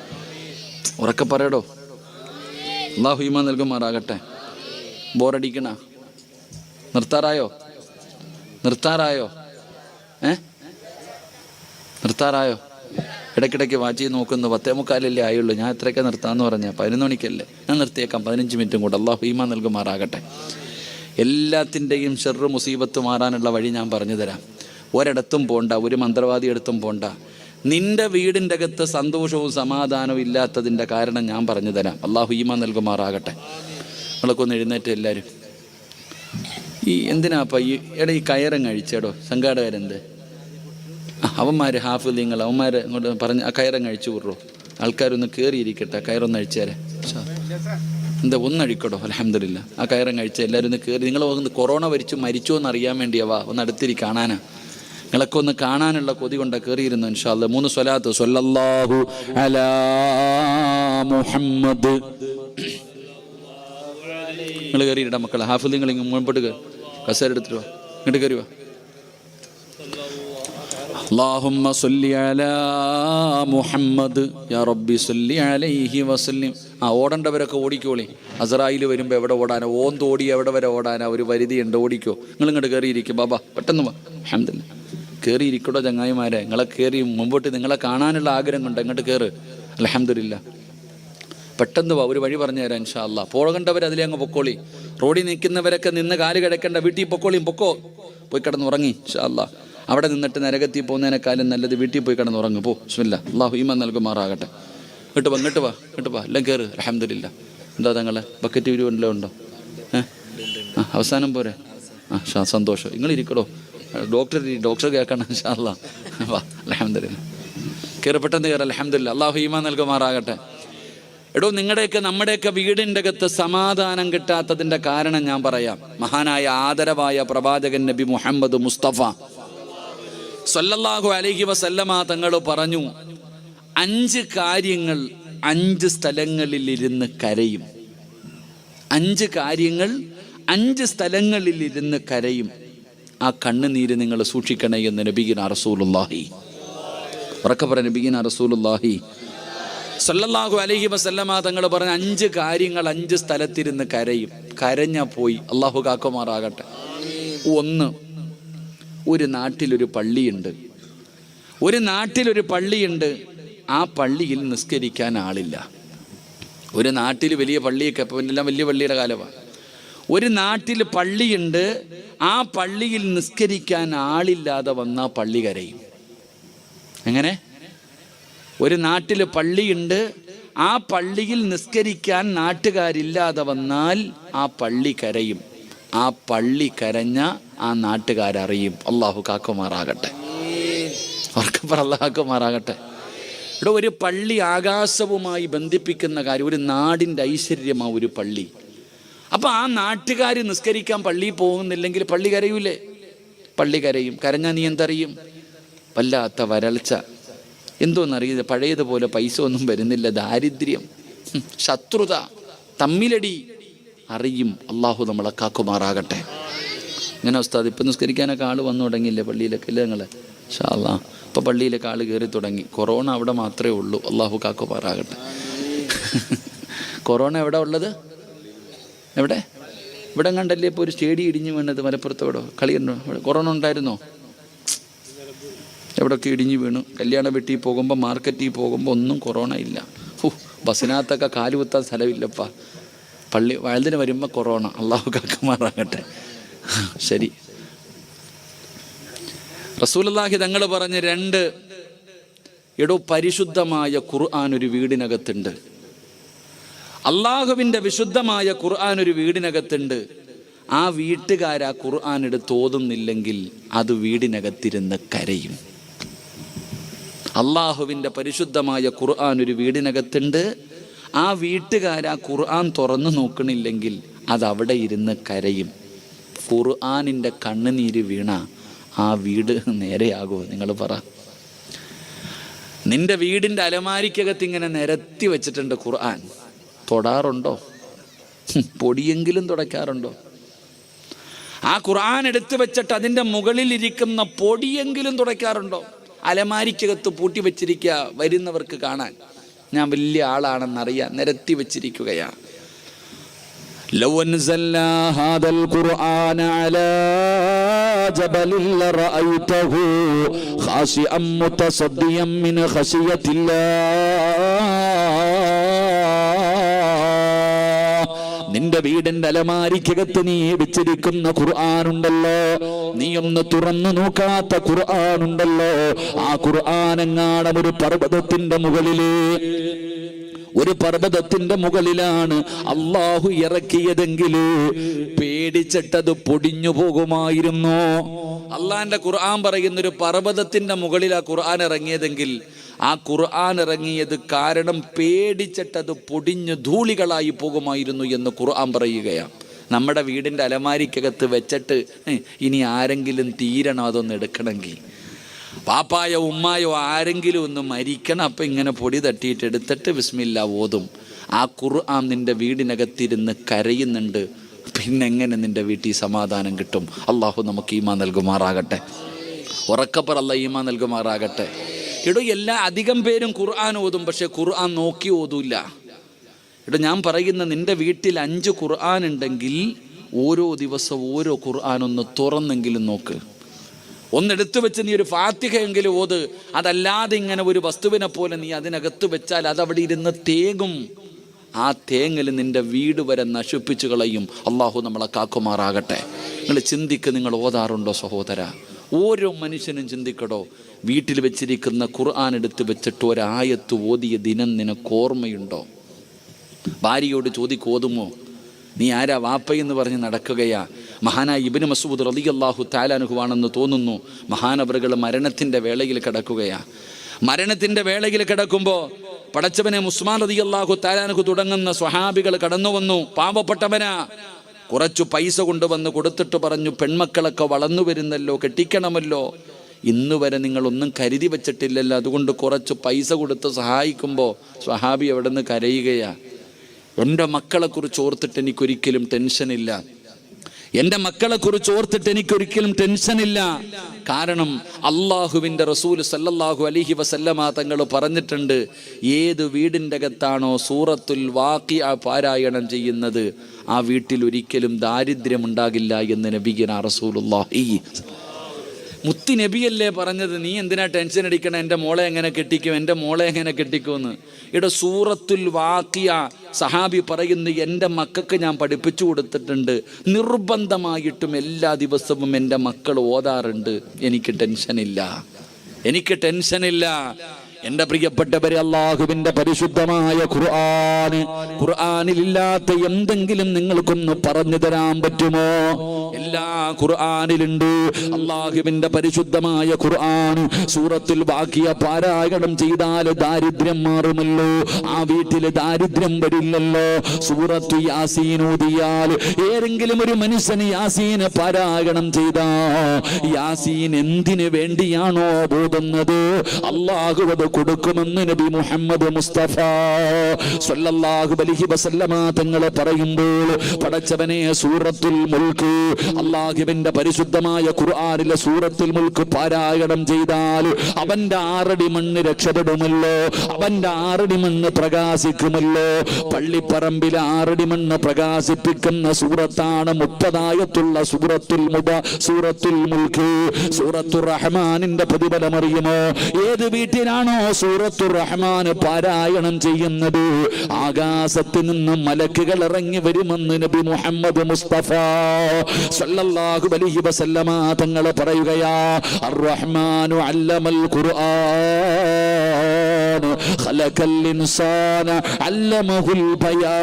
ഉറക്കപ്പറയടോ, അള്ളാഹു ഈമാൻ നൽകുമാറാകട്ടെ. ബോറടിക്കണ? നിർത്താറായോ? നിർത്താറായോ? ഇടയ്ക്കിടയ്ക്ക് വാച്ച് ചെയ്ത് നോക്കുന്നു. 10:45 ആയുള്ളൂ. ഞാൻ എത്രയൊക്കെ നിർത്താമെന്ന് പറഞ്ഞാൽ 11 മണിക്കല്ലേ. ഞാൻ നിർത്തിയേക്കാം 15 മിനിറ്റും കൂടെ. അള്ളാഹു ഈമാൻ നൽകുമാറാകട്ടെ. എല്ലാത്തിൻ്റെയും ഷർറ് മുസീബത്ത് മാറാനുള്ള വഴി ഞാൻ പറഞ്ഞു തരാം. ഒരിടത്തും പോണ്ട, ഒരു മന്ത്രവാദി അടുത്തും പോണ്ട. നിന്റെ വീടിൻ്റെ അകത്ത് സന്തോഷവും സമാധാനവും ഇല്ലാത്തതിൻ്റെ കാരണം ഞാൻ പറഞ്ഞു തരാം. അള്ളാഹു ഈമാൻ നൽകുമാറാകട്ടെ. നിങ്ങളൊക്കെ ഒന്ന് എഴുന്നേറ്റ് എല്ലാവരും. ഈ എന്തിനാപ്പ ഈ കയറങ്ങ് അഴിച്ചേടോ സംഘാടകരെന്ത്? അവന്മാർ ഹാഫിലിങ്ങൾ അവന്മാർ ഇങ്ങോട്ട് പറഞ്ഞ് ആ കയറങ്ങ് അഴിച്ചു വിടുറോ. ആൾക്കാരൊന്ന് കയറിയിരിക്കട്ടെ, കയറൊന്ന് അഴിച്ചേരെ. എന്താ ഒന്നഴിക്കടോ? അൽഹംദുലില്ലാ. ആ കയറങ്ങ് അഴിച്ച എല്ലാവരും ഒന്ന് കയറി. നിങ്ങൾ ഒന്ന് കൊറോണ മരിച്ചോ എന്ന് അറിയാൻ വേണ്ടിയവാ, ഒന്ന് അടുത്തിരി കാണാനാ. നിങ്ങളൊക്കെ ഒന്ന് കാണാനുള്ള കൊതി കൊണ്ട് കയറിയിരുന്നു. ഇൻഷാ അല്ലാഹ് 3 സ്വലാത്ത്. സ്വല്ലല്ലാഹു അലാ മുഹമ്മദ്. നിങ്ങൾ കയറിയിട്ടാ മക്കളെ. ഹാഫിൽ നിങ്ങൾ ഇങ്ങ് മുൻപോട്ട് കസേര എടുത്തിട്ട് വാ, ഇങ്ങോട്ട് കയറി വാ. അല്ലാഹുമ്മ സ്വല്ലി അലാ മുഹമ്മദ് യാ റബ്ബി സ്വല്ലി അലൈഹി വസല്ലം. ഓടേണ്ടവരൊക്കെ ഓടിക്കോളി. അസ്രായിൽ വരുമ്പോൾ എവിടെ ഓടാനോ? ഓന്തോടി എവിടെ വരെ ഓടാനാ? ഒരു പരിധിയുണ്ട്, ഓടിക്കോ. നിങ്ങൾ ഇങ്ങോട്ട് കയറിയിരിക്കും. ബാബാ പെട്ടെന്ന് വാ. അൽഹംദുലില്ലാ. കയറിയിരിക്കടോ ചങ്ങായിമാരെ. നിങ്ങളെ കയറി മുമ്പോട്ട് നിങ്ങളെ കാണാനുള്ള ആഗ്രഹം കൊണ്ട് അങ്ങോട്ട് കയറ്. അൽഹംദുലില്ലാ. പെട്ടെന്ന് വാ, ഒരു വഴി പറഞ്ഞു തരാം ഇൻഷാ അല്ലാഹ്. പോകേണ്ടവർ അതിലേ അങ്ങ് പൊക്കോളി. റോഡിൽ നിൽക്കുന്നവരൊക്കെ നിന്ന് കാല് കിടക്കേണ്ട, വീട്ടിൽ പൊക്കോളിയും. പൊക്കോ, പോയി കിടന്നുറങ്ങി ഇൻഷാ അല്ലാഹ്. അവിടെ നിന്നിട്ട് നരകത്തിൽ പോകുന്നതിനേക്കാളും നല്ലത് വീട്ടിൽ പോയി കിടന്നുറങ്ങും. പോ. ബിസ്മില്ലാ. അല്ലാഹു ഈമാൻ നൽകുമാറാകട്ടെ. ഇങ്ങോട്ട് വാ എല്ലാം കയറ്. അൽഹംദുലില്ലാ. എന്താ തങ്ങളെ ബക്കറ്റ് വീരുവല്ലോ ഉണ്ടോ? അവസാനം പോരെ? സന്തോഷം. നിങ്ങളിരിക്കടോ. ഡോക്ടർ കേൾക്കണം ഇൻഷാ അല്ലാഹ്. വാ. അൽഹംദുലില്ലാ. കയറി, പെട്ടെന്ന് കയറി. അൽഹംദുലില്ലാ. അല്ലാഹു ഈമാൻ നൽകുമാറാകട്ടെ. എടോ, നമ്മുടെയൊക്കെ വീടിൻ്റെ അകത്ത് സമാധാനം കിട്ടാത്തതിൻ്റെ കാരണം ഞാൻ പറയാം. മഹാനായ ആദരവായ പ്രവാചകൻ നബി മുഹമ്മദ് മുസ്തഫ സല്ലല്ലാഹു അലൈഹി വസല്ലമ തങ്ങൾ പറഞ്ഞു, 5 കാര്യങ്ങൾ 5 സ്ഥലങ്ങളിൽ ഇരുന്ന് കരയും. 5 കാര്യങ്ങൾ 5 സ്ഥലങ്ങളിൽ ഇരുന്ന് കരയും. ആ കണ്ണുനീര് നിങ്ങൾ സൂക്ഷിക്കണേ എന്ന് നബിയിന റസൂലുള്ളാഹി. ഉറക്കെ പറ, നബിയിന റസൂലുള്ളാഹി സല്ലല്ലാഹു അലൈഹി വസല്ലമ തങ്ങൾ പറഞ്ഞ 5 കാര്യങ്ങൾ 5 സ്ഥലത്തിരുന്ന് കരയും. കരഞ്ഞാ പോയി. അള്ളാഹു കാക്കുമാറാകട്ടെ. 1, ഒരു നാട്ടിലൊരു പള്ളിയുണ്ട്. ആ പള്ളിയിൽ നിസ്കരിക്കാൻ ആളില്ല. ഒരു നാട്ടിൽ വലിയ പള്ളിയൊക്കെ, എല്ലാം വലിയ പള്ളിയുടെ കാലമാണ്. ഒരു നാട്ടിൽ പള്ളിയുണ്ട്. ആ പള്ളിയിൽ നിസ്കരിക്കാൻ ആളില്ലാതെ വന്നാൽ പള്ളി കരയും. എങ്ങനെ? ഒരു നാട്ടിൽ പള്ളിയുണ്ട്. ആ പള്ളിയിൽ നിസ്കരിക്കാൻ നാട്ടുകാരില്ലാതെ വന്നാൽ ആ പള്ളി കരയും. ആ പള്ളി കരഞ്ഞ ആ നാട്ടുകാരറിയും. അള്ളാഹു കാക്കുമാറാകട്ടെ. അള്ളാഹു കാക്കുമാറാകട്ടെ. ഇവിടെ ഒരു പള്ളി ആകാശവുമായി ബന്ധിപ്പിക്കുന്ന കാര്യം. ഒരു നാടിൻ്റെ ഐശ്വര്യമാണ് ഒരു പള്ളി. അപ്പം ആ നാട്ടുകാർ നിസ്കരിക്കാൻ പള്ളിയിൽ പോകുന്നില്ലെങ്കിൽ പള്ളി കരയൂലേ? പള്ളി കരയും. കരഞ്ഞാൽ നീ എന്തറിയും? വല്ലാത്ത വരൾച്ച, എന്തോന്നറിയില്ല, പഴയതുപോലെ പൈസ ഒന്നും വരുന്നില്ല, ദാരിദ്ര്യം, ശത്രുത, തമ്മിലടി അറിയും. അള്ളാഹു നമ്മളെ കാക്കുമാറാകട്ടെ. ഇങ്ങനെ ഉസ്താദ് ഇപ്പം നിസ്കരിക്കാനൊക്കെ ആൾ വന്നു തുടങ്ങിയില്ലേ പള്ളിയിലൊക്കെ? ഇല്ലേ നിങ്ങൾ? ഇൻഷാ അല്ലാഹ് ഇപ്പം പള്ളിയിലൊക്കെ ആൾ കയറി തുടങ്ങി. കൊറോണ അവിടെ മാത്രമേ ഉള്ളൂ. അള്ളാഹു കാക്കുമാറാകട്ടെ. കൊറോണ എവിടെ ഉള്ളത്? എവിടെ? ഇവിടെ കണ്ടല്ലേ ഇപ്പോൾ ഒരു സ്റ്റേഡിയം ഇടിഞ്ഞു വീണത് മലപ്പുറത്തോടോ? കളിയുണ്ടോ? കൊറോണ ഉണ്ടായിരുന്നോ? എവിടെയൊക്കെ ഇടിഞ്ഞു വീണു. കല്യാണ വീട്ടിൽ പോകുമ്പോൾ, മാർക്കറ്റിൽ പോകുമ്പോൾ ഒന്നും കൊറോണ ഇല്ല. ബസ്സിനകത്തൊക്കെ കാലുകുത്താൻ സ്ഥലമില്ലപ്പാ. പള്ളി വഴുതിന് വരുമ്പോൾ കൊറോണ. അള്ളാഹു കാക്കുമാറാകട്ടെ. ശരി. റസൂലുള്ളാഹി തങ്ങൾ പറഞ്ഞ് 2, പരിശുദ്ധമായ ഖുർആൻ ഒരു വീടിനകത്തുണ്ട്. അള്ളാഹുവിൻ്റെ വിശുദ്ധമായ ഖുർആൻ ഒരു വീടിനകത്തുണ്ട്. ആ വീട്ടുകാരാ ഖുർആൻ എടുത്ത് ഓതുന്നില്ലെങ്കിൽ അത് വീടിനകത്തിരുന്ന് കരയും. അള്ളാഹുവിൻ്റെ പരിശുദ്ധമായ ഖുർആൻ ഒരു വീടിനകത്തുണ്ട്. ആ വീട്ടുകാരാ ഖുർആൻ തുറന്നു നോക്കണില്ലെങ്കിൽ അത് അവിടെ ഇരുന്ന് കരയും. ഖുർആനിൻ്റെ കണ്ണുനീര് വീണ ആ വീട് നേരെയാകുമോ? നിങ്ങൾ പറ. നിന്റെ വീടിൻ്റെ അലമാരിക്കകത്ത് ഇങ്ങനെ നിരത്തി വെച്ചിട്ടുണ്ട് ഖുർആൻ. തൊടാറുണ്ടോ? പൊടിയെങ്കിലും തുടയ്ക്കാറുണ്ടോ? ആ ഖുർആൻ എടുത്തു വെച്ചിട്ട് അതിൻ്റെ മുകളിൽ ഇരിക്കുന്ന പൊടിയെങ്കിലും തുടയ്ക്കാറുണ്ടോ? അലമാരിക്കകത്ത് പൂട്ടി വെച്ചിരിക്കുക, വരുന്നവർക്ക് കാണാൻ ഞാൻ വലിയ ആളാണെന്നറിയാൻ നിരത്തി വെച്ചിരിക്കുകയാ. ലൗ അൻസൽനാ ഹാദൽ ഖുർആന അലാ ജബലിൻ ലറഅയ്തഹു ഖാശിഅൻ മുതസദ്ദിയൻ മിൻ ഖശിയത്തില്ലാഹ്. നിന്റെ വീടിന്റെ അലമാരിക്കകത്ത് നീ വെച്ചിരിക്കുന്ന ഖുർആനുണ്ടല്ലോ, നീ ഒന്ന് തുറന്നു നോക്കാത്ത ഖുർആനുണ്ടല്ലോ, ആ ഖുർആനെങ്ങാനും ഒരു പർവ്വതത്തിന്റെ മുകളിലാണ് അള്ളാഹു ഇറക്കിയതെങ്കിൽ പേടിച്ചിട്ടത് പൊടിഞ്ഞു പോകുമായിരുന്നു. അള്ളാന്റെ ഖുർആൻ പറയുന്നൊരു പർവ്വതത്തിന്റെ മുകളിലാ ഖുർആൻ ഇറങ്ങിയതെങ്കിൽ ആ ഖുർആൻ ഇറങ്ങിയത് കാരണം പേടിച്ചിട്ടത് പൊടിഞ്ഞ് ധൂളികളായി പോകുമായിരുന്നു എന്ന് ഖുർആൻ പറയുകയാണ്. നമ്മുടെ വീടിൻ്റെ അലമാരിക്കകത്ത് വെച്ചിട്ട് ഇനി ആരെങ്കിലും തീരണം അതൊന്ന് എടുക്കണമെങ്കിൽ, പാപ്പായോ ഉമ്മായോ ആരെങ്കിലും ഒന്ന് മരിക്കണം, അപ്പം ഇങ്ങനെ പൊടി തട്ടിയിട്ട് എടുത്തിട്ട് ബിസ്മില്ലാ ഓതും. ആ ഖുർആൻ നിൻ്റെ വീടിനകത്തിരുന്ന് കരയുന്നുണ്ട്. പിന്നെങ്ങനെ നിൻ്റെ വീട്ടിൽ സമാധാനം കിട്ടും? അള്ളാഹു നമുക്ക് ഈമാൻ നൽകുമാറാകട്ടെ. ഉറക്കപ്പർ അല്ലാഹ് ഈമാൻ നൽകുമാറാകട്ടെ. അധികം പേരും ഖുർആൻ ഓതും, പക്ഷെ ഖുർആൻ നോക്കി ഓതൂല്ല. ഞാൻ പറയുന്ന നിൻ്റെ വീട്ടിൽ 5 ഖുർആൻ ഉണ്ടെങ്കിൽ ഓരോ ദിവസം ഓരോ ഖുർആൻ ഒന്ന് തുറന്നെങ്കിലും നോക്ക്. ഒന്നെടുത്തു വെച്ച് നീ ഒരു ഫാത്തിഹയെങ്കിലും ഓത്. അതല്ലാതെ ഇങ്ങനെ ഒരു വസ്തുവിനെ പോലെ നീ അതിനകത്ത് വെച്ചാൽ അതവിടെ ഇരുന്ന് തേങ്ങും. ആ തേങ്ങൽ നിൻ്റെ വീട് വരെ നശിപ്പിച്ചു കളയും. അള്ളാഹു നമ്മളെ കാക്കുമാറാകട്ടെ. നിങ്ങൾ ചിന്തിക്ക്, നിങ്ങൾ ഓതാറുണ്ടോ സഹോദര? ഓരോ മനുഷ്യനും ചിന്തിക്കടോ, വീട്ടിൽ വെച്ചിരിക്കുന്ന ഖുർആൻ എടുത്ത് വെച്ചിട്ട് ഒരായത്ത് ഓതിയ ദിനം നിനക്ക് ഓർമ്മയുണ്ടോ? ഭാര്യയോട് ചോദിക്കോതുമോ? നീ ആരാ വാപ്പയെന്ന് പറഞ്ഞ് നടക്കുകയാ. മഹാനായ ഇബ്നു മസ്ഊദ് റളിയല്ലാഹു തആല അൻഹുവാണെന്ന് തോന്നുന്നു. മഹാനവറുകൾ മരണത്തിൻ്റെ വേളയിൽ കിടക്കുകയാ. മരണത്തിൻ്റെ വേളയിൽ കിടക്കുമ്പോൾ പടച്ചവനെ ഉസ്മാൻ റളിയല്ലാഹു തആല അൻഹു തുടങ്ങുന്ന സ്വഹാബികൾ കടന്നു വന്നു. പാവപ്പെട്ടവനാ. കുറച്ചു പൈസ കൊണ്ടുവന്ന് കൊടുത്തിട്ട് പറഞ്ഞു, പെൺമക്കളൊക്കെ വളർന്നു വരുന്നല്ലോ, കെട്ടിക്കണമല്ലോ, ഇന്ന് വരെ നിങ്ങളൊന്നും കരുതി വെച്ചിട്ടില്ലല്ലോ, അതുകൊണ്ട് കുറച്ച് പൈസ കൊടുത്ത് സഹായിക്കുമ്പോൾ സ്വഹാബി എവിടെ നിന്ന് കരയുകയാ. എൻ്റെ മക്കളെക്കുറിച്ച് ഓർത്തിട്ട് എനിക്കൊരിക്കലും ടെൻഷനില്ല, എൻ്റെ മക്കളെക്കുറിച്ച് ഓർത്തിട്ട് എനിക്കൊരിക്കലും ടെൻഷനില്ല. കാരണം അള്ളാഹുവിൻ്റെ റസൂൽ സല്ലല്ലാഹു അലൈഹി വസല്ലമ തങ്ങൾ പറഞ്ഞിട്ടുണ്ട്, ഏത് വീടിൻ്റെ അകത്താണോ സൂറത്തുൽ വാഖിഅ പാരായണം ചെയ്യുന്നത് ആ വീട്ടിൽ ഒരിക്കലും ദാരിദ്ര്യം ഉണ്ടാകില്ല എന്ന് നബിയുനാ റസൂലുള്ളാഹി. മുത്തി നബിയല്ലേ പറഞ്ഞത്, നീ എന്തിനാ ടെൻഷൻ അടിക്കണം, എൻ്റെ മോളെ എങ്ങനെ കെട്ടിക്കും, എൻ്റെ മോളെ എങ്ങനെ കെട്ടിക്കുമെന്ന്. ഇവിടെ സൂറത്തുൽ വാഖിഅ സഹാബി പറയുന്നു, എൻ്റെ മക്കൾക്ക് ഞാൻ പഠിപ്പിച്ചു കൊടുത്തിട്ടുണ്ട്, നിർബന്ധമായിട്ടും എല്ലാ ദിവസവും എൻ്റെ മക്കൾ ഓതാറുണ്ട്. എനിക്ക് ടെൻഷനില്ല. എൻ്റെ പ്രിയപ്പെട്ടവരെ, അള്ളാഹുവിൻ്റെ പരിശുദ്ധമായ ഖുർആനിലില്ലാത്ത എന്തെങ്കിലും നിങ്ങൾക്കൊന്ന് പറഞ്ഞു തരാൻ പറ്റുമോ? എല്ലാ ഖുർആനിലുണ്ട്. അള്ളാഹുവിൻ്റെ പരിശുദ്ധമായ ഖുർആൻ സൂറത്തുൽ വാഖിഅ പാരായണം ചെയ്താൽ ദാരിദ്ര്യം മാറുമല്ലോ, ആ വീട്ടിൽ ദാരിദ്ര്യം വരില്ലല്ലോ. സൂറത്തു യാസീൻ ഓതിയാൽ ഏതെങ്കിലും ഒരു മനുഷ്യന് യാസീൻ പാരായണം ചെയ്താ യാസീൻ എന്തിനു വേണ്ടിയാണോ ഓതുന്നത് അള്ളാഹു അത് കൊടുക്കുമെന്ന് നബി മുഹമ്മദ് മുസ്തഫ സ്വല്ലല്ലാഹു അലൈഹി വസല്ലമ തങ്ങൾ പറയുമ്പോൾ, പടച്ചവനെ സൂറത്തുൽ മുൽക്ക്, അള്ളാഹുവിന്റെ പരിശുദ്ധമായ ഖുർആനിലെ സൂറത്തുൽ മുൽക്ക് പാരായണം ചെയ്താൽ അവന്റെ 6 അടി മണ്ണ് രക്ഷപ്പെടുമല്ലോ, അവന്റെ 6 അടി മണ്ണ് പ്രകാശിക്കുമല്ലോ. പള്ളിപ്പറമ്പിലെ 6 അടി മണ്ണ് പ്രകാശിപ്പിക്കുന്ന സൂറത്താണ് 30 ആയത്തുള്ള സൂറത്തുൽ മുൽക്ക്. സൂറത്തുർ റഹ്മാനിന്റെ പ്രതിഫലം അറിയുമോ? ഏത് വീട്ടിലാണോ സൂറത്തുർ റഹ്മാൻ പാരായണം ചെയ്യുന്നത് ആകാശത്ത് നിന്ന് മലക്കുകൾ ഇറങ്ങി വരുമെന്ന് നബി മുഹമ്മദ് മുസ്തഫ സല്ലല്ലാഹു അലൈഹി വസല്ലമ തങ്ങൾ പറയുകയാ, അർ-റഹ്മാനു അല്ലമൽ ഖുർആൻ ഖലഖൽ ഇൻസാന അല്ലമഹുൽ ബയാൻ.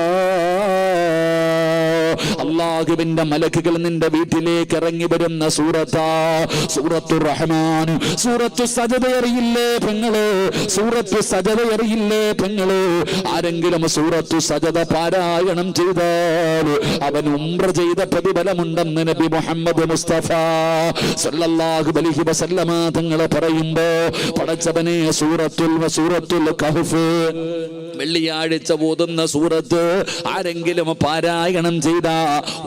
അള്ളാഹുവിന്റെ മലക്കുകൾ നിന്റെ വീട്ടിലേക്ക് ഇറങ്ങി വരുന്ന സൂറത്താ സൂറത്തുർ റഹ്മാൻ. സൂറത്തു സജദ അറിയില്ലേ പെങ്ങള്? സൂറത്തു സജദ അറിയില്ലേ പെങ്ങള്? ആരെങ്കിലും സൂറത്തു സജദ പാരായണം ചെയ്താൽ അവൻ ഉംറ ചെയ്ത പ്രതിഫലമുണ്ടെന്ന് നബി മുഹമ്മദ് മുസ്തഫ സല്ലല്ലാഹു അലൈഹി വസല്ലമ തങ്ങൾ പറയുമ്പോ, പടച്ചവനെ സൂറത്തുൽ കഹ്ഫ് വെള്ളിയാഴ്ച ഓതുന്ന സൂറത്ത് ആരെങ്കിലും പാരായണം ചെയ്ത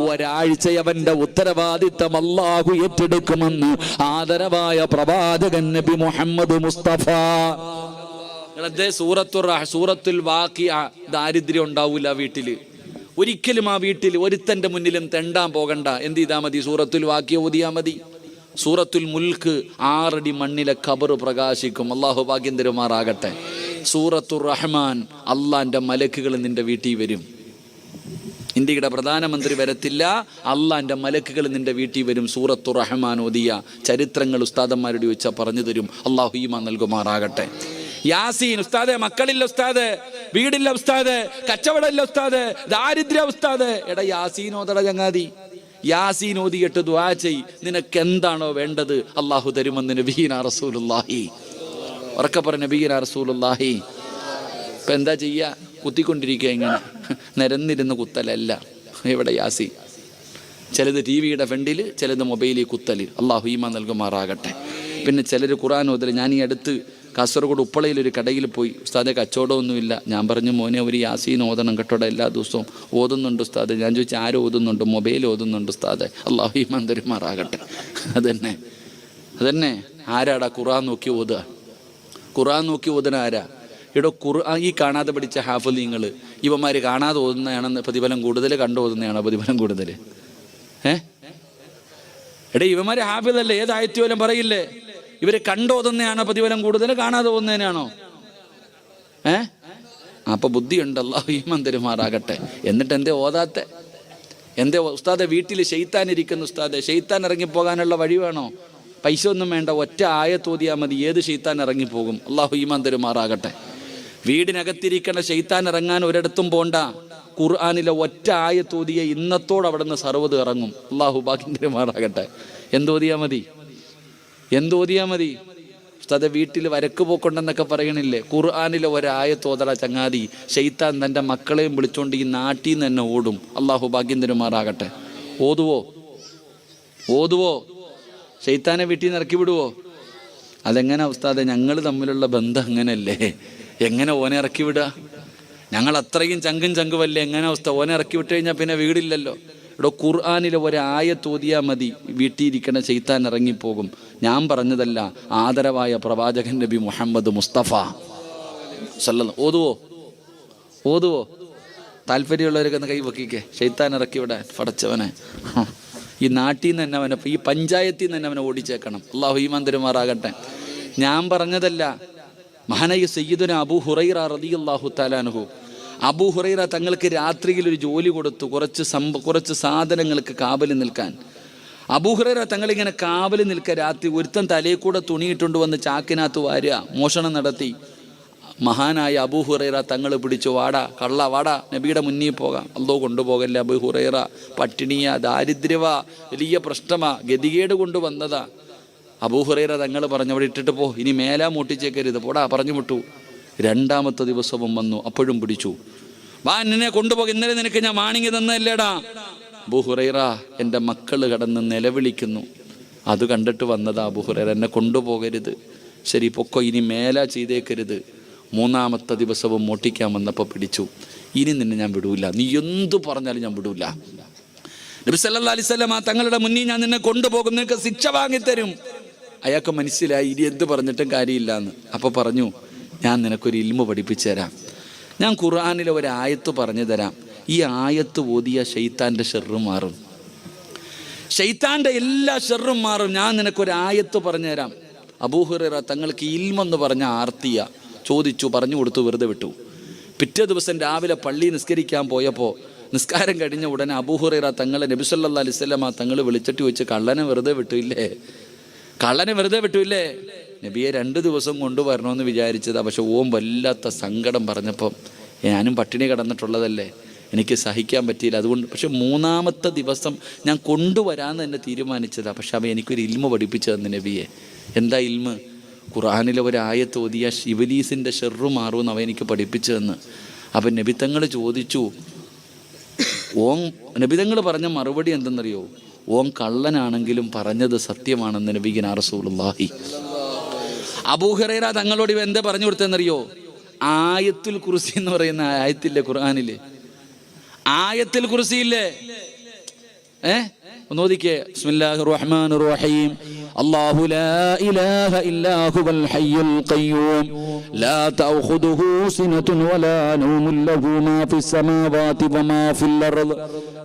ഒരാഴ്ച അവന്റെ ഉത്തരവാദിത്തം അല്ലാഹു ഏറ്റെടുക്കുമെന്ന് ആദരവായ പ്രവാചകൻ നബി മുഹമ്മദ് മുസ്തഫ. സൂറത്തുൽ വാഖിഅ ദാരിദ്ര്യം ഉണ്ടാവൂല വീട്ടില്. ഒരിക്കലും ആ വീട്ടിൽ ഒരുത്തന്റെ മുന്നിലും തെണ്ടാൻ പോകണ്ട. എന്ത് ചെയ്താൽ മതി? സൂറത്തുൽ വാഖിഅ ഓതിയാ മതി. സൂറത്തുൽ മുൽക്ക് 6 അടി മണ്ണിലെ ഖബർ പ്രകാശിക്കും. അല്ലാഹു ഭാഗ്യം തരുമാറാകട്ടെ. സൂറത്തുർ റഹ്മാൻ അള്ളാന്റെ മലക്കുകൾ നിന്റെ വീട്ടിൽ വരും. ഇന്ത്യയുടെ പ്രധാനമന്ത്രി വരത്തില്ല, അള്ളാന്റെ മലക്കുകൾ നിന്റെ വീട്ടിൽ വരും. സൂറത്തുർ റഹ്മാൻ ഓതിയ ചരിത്രങ്ങൾ ഉസ്താദന്മാരോട് ചോദിച്ചാൽ പറഞ്ഞു തരും. അള്ളാഹു ഈമാൻ നൽകുമാറാകട്ടെ. യാസീൻ ഉസ്താദെ, മക്കളില്ല ഉസ്താദ്, വീടില്ല ഉസ്താദ്, കച്ചവടമില്ല ഉസ്താദ്, ദാരിദ്ര്യ ഉസ്താദ്. എടാ യാസീൻ ഓതട ചങ്ങാതി. യാസീൻ ഓതിയിട്ട് ദുആ ചെയ്. നിനക്ക് എന്താണോ വേണ്ടത് അള്ളാഹു തരുമെന്ന് നബിയിനാ റസൂലുള്ളാഹി. ഉറക്കെ പറഞ്ഞ നബിയിനാ റസൂലുള്ളാഹി. ഇപ്പൊ എന്താ ചെയ്യാ? കുത്തിക്കൊണ്ടിരിക്കുക. ഇങ്ങനെ നിരന്നിരുന്ന് കുത്തലല്ല. ഇവിടെ യാസീൻ. ചിലത് ടിവിയുടെ ഫ്രണ്ടിൽ, ചിലത് മൊബൈലിൽ കുത്തൽ. അള്ളാഹു ഈമാൻ നൽകുമാറാകട്ടെ. പിന്നെ ചിലർ ഖുർആൻ ഓതൽ. ഞാൻ ഈ അടുത്ത് കാസർഗോഡ് ഉപ്പളയിൽ ഒരു കടയിൽ പോയി. ഉസ്താദെ കച്ചവടമൊന്നുമില്ല. ഞാൻ പറഞ്ഞു, മോനെ ഒരു യാസീൻ ഓതണം കേട്ടോടെ, എല്ലാ ദിവസവും ഓതുന്നുണ്ട് ഉസ്താദ്. ഞാൻ ചോദിച്ചാൽ ആരും ഓതുന്നുണ്ട്? മൊബൈൽ ഓതുന്നുണ്ട് ഉസ്താദെ. അല്ലാഹു ഈമാൻ തരുമാറാകട്ടെ. അതന്നെ ആരാടാ ഖുർആൻ നോക്കി ഓതുക? ഖുർആൻ നോക്കി ഓതുന്ന ആരാ? ഇവിടെ ഖുർആൻ ഈ കാണാതെ പഠിച്ച ഹാഫിളീങ്ങൾ ഇവന്മാർ കാണാതെ ഓതുന്നതാണെന്ന് പ്രതിഫലം കൂടുതൽ, കണ്ടു ഓതുന്നതാണോ പ്രതിഫലം കൂടുതൽ? എടേ ഇവന്മാര് ഹാഫിളല്ലേ? ഏതായത്ത് പോലും പറയില്ലേ? ഇവര് കണ്ടോതുന്നതാണോ പ്രതിഫലം കൂടുതൽ, കാണാതെ പോകുന്നതിനാണോ? അപ്പൊ ബുദ്ധിയുണ്ട്. അല്ലാഹു ഈമാൻ തരുമാറാകട്ടെ. എന്നിട്ട് എന്തേ ഓതാത്തെ? എന്തേ ഉസ്താദെ വീട്ടിൽ ശൈത്താൻ ഇരിക്കുന്നു ഉസ്താദെ? ശൈത്താൻ ഇറങ്ങിപ്പോകാനുള്ള വഴി വേണോ? പൈസ ഒന്നും വേണ്ട, ഒറ്റ ആയത്ത് ഓതിയാൽ മതി. ഏത് ശൈത്താൻ ഇറങ്ങിപ്പോകും? അല്ലാഹു ഈമാൻ തരുമാറാകട്ടെ. വീടിനകത്തിരിക്കണ ശൈത്താൻ ഇറങ്ങാൻ ഒരിടത്തും പോണ്ട. ഖുർആനിലെ ഒറ്റ ആയത്ത് ഓതിയ ഇന്നത്തോട് അവിടെ നിന്ന് സർവ്വത് ഇറങ്ങും. അല്ലാഹു ഭാഗ്യം തരുമാറാകട്ടെ. എന്തോതിയാ മതി? ഉസ്താദെ വീട്ടിൽ വരക്ക് പോക്കുണ്ടെന്നൊക്കെ പറയണില്ലേ? ഖുർആനിലെ ഒരായത്ത് ഓതറ ചങ്ങാതി. ശൈത്താൻ തൻ്റെ മക്കളെയും വിളിച്ചോണ്ട് ഈ നാട്ടിൽ നിന്ന് തന്നെ ഓടും. അല്ലാഹു ഭാഗ്യം തരുമാറാകട്ടെ. ഓതുവോ? ശൈത്താനെ വീട്ടിൽ നിന്ന് ഇറക്കി വിടുവോ? അതെങ്ങനെ ഉസ്താദെ? ഞങ്ങൾ തമ്മിലുള്ള ബന്ധം അങ്ങനെയല്ലേ? എങ്ങനെ ഓനെ ഇറക്കി വിടുക? ഞങ്ങൾ അത്രയും ചങ്കുവല്ലേ? എങ്ങനെ ഉസ്താദ്? ഓനെ ഇറക്കി വിട്ട് കഴിഞ്ഞാൽ പിന്നെ വീടില്ലല്ലോ. ഇവിടെ ഖുർആനിലെ ഒരായത്ത് ഓതിയാൽ മതി, വീട്ടിലിരിക്കണ ശൈത്താൻ ഇറങ്ങിപ്പോകും. ഞാൻ പറഞ്ഞതല്ല, ആദരവായ പ്രവാചകൻ നബി മുഹമ്മദ് മുസ്തഫ സല്ലല്ലാഹു. ഓതുവോ? താല്പര്യമുള്ളവരൊക്കെ ഒന്ന് കൈ വെക്കിക്കേ. ശൈത്താൻ ഇറക്കി വിടാൻ പടച്ചവനെ. ഈ നാട്ടിൽ നിന്ന് തന്നെ അവനെ, ഈ പഞ്ചായത്തിൽ നിന്ന് തന്നെ അവനെ ഓടിച്ചേക്കണം. അല്ലാഹു ഈമാൻ തരുമാറാകട്ടെ. ഞാൻ പറഞ്ഞതല്ല, മഹാനായ സയ്യിദുന അബൂ ഹുറൈറ റളിയല്ലാഹു തആല അൻഹു, അബൂ ഹുറൈറ തങ്ങൾക്ക് രാത്രിയിൽ ഒരു ജോലി കൊടുത്തു, കുറച്ച് സാധനങ്ങൾക്ക് കാവൽ നിൽക്കാൻ. അബൂ ഹുറൈറ തങ്ങളിങ്ങനെ കാവൽ നിൽക്കുക. രാത്രി ഒരുത്തൻ തലയിൽ കൂടെ തുണിയിട്ടുകൊണ്ട് വന്ന് ചാക്കിനകത്ത് വാരുക, മോഷണം നടത്തി. മഹാനായ അബൂ ഹുറൈറ തങ്ങൾ പിടിച്ചു, വാടാ കള്ള വാടാ, നബിയുടെ മുന്നിൽ പോകാം. അല്ലോ കൊണ്ടുപോകല്ലേ അബൂ ഹുറൈറ, പട്ടിണിയാ, ദാരിദ്ര്യവാ, വലിയ പ്രശ്നമാ, ഗതികേട് കൊണ്ടുവന്നതാ. അബൂ ഹുറൈറ തങ്ങൾ പറഞ്ഞു, അവിടെ ഇട്ടിട്ട് പോ, ഇനി മേലാ മൂട്ടിച്ചേക്കരുത്, പോടാ, പറഞ്ഞു വിട്ടു. 2ാമത്തെ ദിവസവും വന്നു, അപ്പോഴും പിടിച്ചു. വാ, എന്നെ കൊണ്ടുപോകും, ഇന്നലെ നിനക്ക് ഞാൻ വാണിങ്ങി തന്നല്ലേടാ. അബൂ ഹുറൈറ, എൻ്റെ മക്കൾ കടന്ന് നിലവിളിക്കുന്നു, അത് കണ്ടിട്ട് വന്നതാ. അബൂ ഹുറൈറ, എന്നെ കൊണ്ടുപോകരുത്, ശരി പൊക്കോ, ഇനി മേലാ ചെയ്തേക്കരുത്. 3ാമത്തെ ദിവസവും മോട്ടിക്കാൻ വന്നപ്പോൾ പിടിച്ചു. ഇനി നിന്നെ ഞാൻ വിടൂല, നീ എന്തു പറഞ്ഞാലും ഞാൻ വിടൂല. നബി സല്ലല്ലാഹു അലൈഹി വസല്ലം തങ്ങളുടെ മുന്നിൽ ഞാൻ നിന്നെ കൊണ്ടുപോകും, നിനക്ക് ശിക്ഷ വാങ്ങിത്തരും. അയാൾക്ക് മനസ്സിലായി ഇനി എന്ത് പറഞ്ഞിട്ടും കാര്യമില്ല എന്ന്. അപ്പോൾ പറഞ്ഞു, ഞാൻ നിനക്കൊരു ഇൽമു പഠിപ്പിച്ചു തരാം. ഞാൻ ഖുർആനിലെ ഒരു ആയത്ത് പറഞ്ഞു തരാം. ഈ ആയത്ത് ഓതിയ ശൈത്താൻ്റെ ഷെർറ് മാറും, ശൈത്താൻ്റെ എല്ലാ ഷെർറും മാറും. ഞാൻ നിനക്കൊരു ആയത്ത് പറഞ്ഞു തരാം. അബൂ ഹുറൈറ തങ്ങൾക്ക് ഇൽമെന്ന് പറഞ്ഞ ആർത്തിയ ചോദിച്ചു, പറഞ്ഞു കൊടുത്തു, വെറുതെ വിട്ടു. പിറ്റേ ദിവസം രാവിലെ പള്ളി നിസ്കരിക്കാൻ പോയപ്പോൾ നിസ്കാരം കഴിഞ്ഞ ഉടനെ അബൂ ഹുറൈറ തങ്ങളെ നബി സല്ലല്ലാഹു അലൈഹി വസല്ലം തങ്ങൾ വിളിച്ചിട്ട് ചോദിച്ചു, കള്ളനെ വെറുതെ വിട്ടില്ലേ? നബിയെ 2 ദിവസം കൊണ്ടുവരണമെന്ന് വിചാരിച്ചതാ, പക്ഷെ ഓം വല്ലാത്ത സങ്കടം പറഞ്ഞപ്പം, ഞാനും പട്ടിണി കിടന്നിട്ടുള്ളതല്ലേ, എനിക്ക് സഹിക്കാൻ പറ്റിയില്ല. അതുകൊണ്ട് പക്ഷെ 3-ാമത്തെ ദിവസം ഞാൻ കൊണ്ടുവരാമെന്ന് തന്നെ തീരുമാനിച്ചതാണ്. പക്ഷെ അവൻ എനിക്കൊരു ഇൽമ പഠിപ്പിച്ചു തന്നു നബിയെ. എന്താ ഇൽമ? ഖുർആനിലെ ഒരു ആയത്ത് ഓതിയ ഇബ്ലീസിൻ്റെ ഷർറ് മാറുമെന്ന് അവൻ എനിക്ക് പഠിപ്പിച്ചു തന്ന്. അപ്പം നബിതങ്ങൾ ചോദിച്ചു, നബിതങ്ങൾ പറഞ്ഞ മറുപടി എന്തെന്നറിയോ? ഓൻ കള്ളനാണെങ്കിലും പറഞ്ഞത് സത്യമാണെന്ന് നബിഗിനാ റസൂലുള്ളാഹി. അബൂ ഹുറൈറ തങ്ങളോട് ഇവ എന്താ പറഞ്ഞു കൊടുത്തതെന്നറിയോ? ആയത്തുൽ കുർസി എന്ന് പറയുന്ന ആയത്തില്ലേ ഖുർആനിലെ, ആയത്തുൽ കുർസി ഇല്ലേ, ഒന്ന് ഓതിക്കേ. ബിസ്മില്ലാഹിർ റഹ്മാനിർ റഹീം. അല്ലാഹു ലാ ഇലാഹ ഇല്ലാ ഹുവൽ ഹയ്യുൽ ഖയ്യൂം ലാ തഅഖുദുഹു സിനതുൻ വലാ നൗമുൻ ലഹു മാ ഫിസ് സമാവാതി വമാ ഫിൽ അർദ്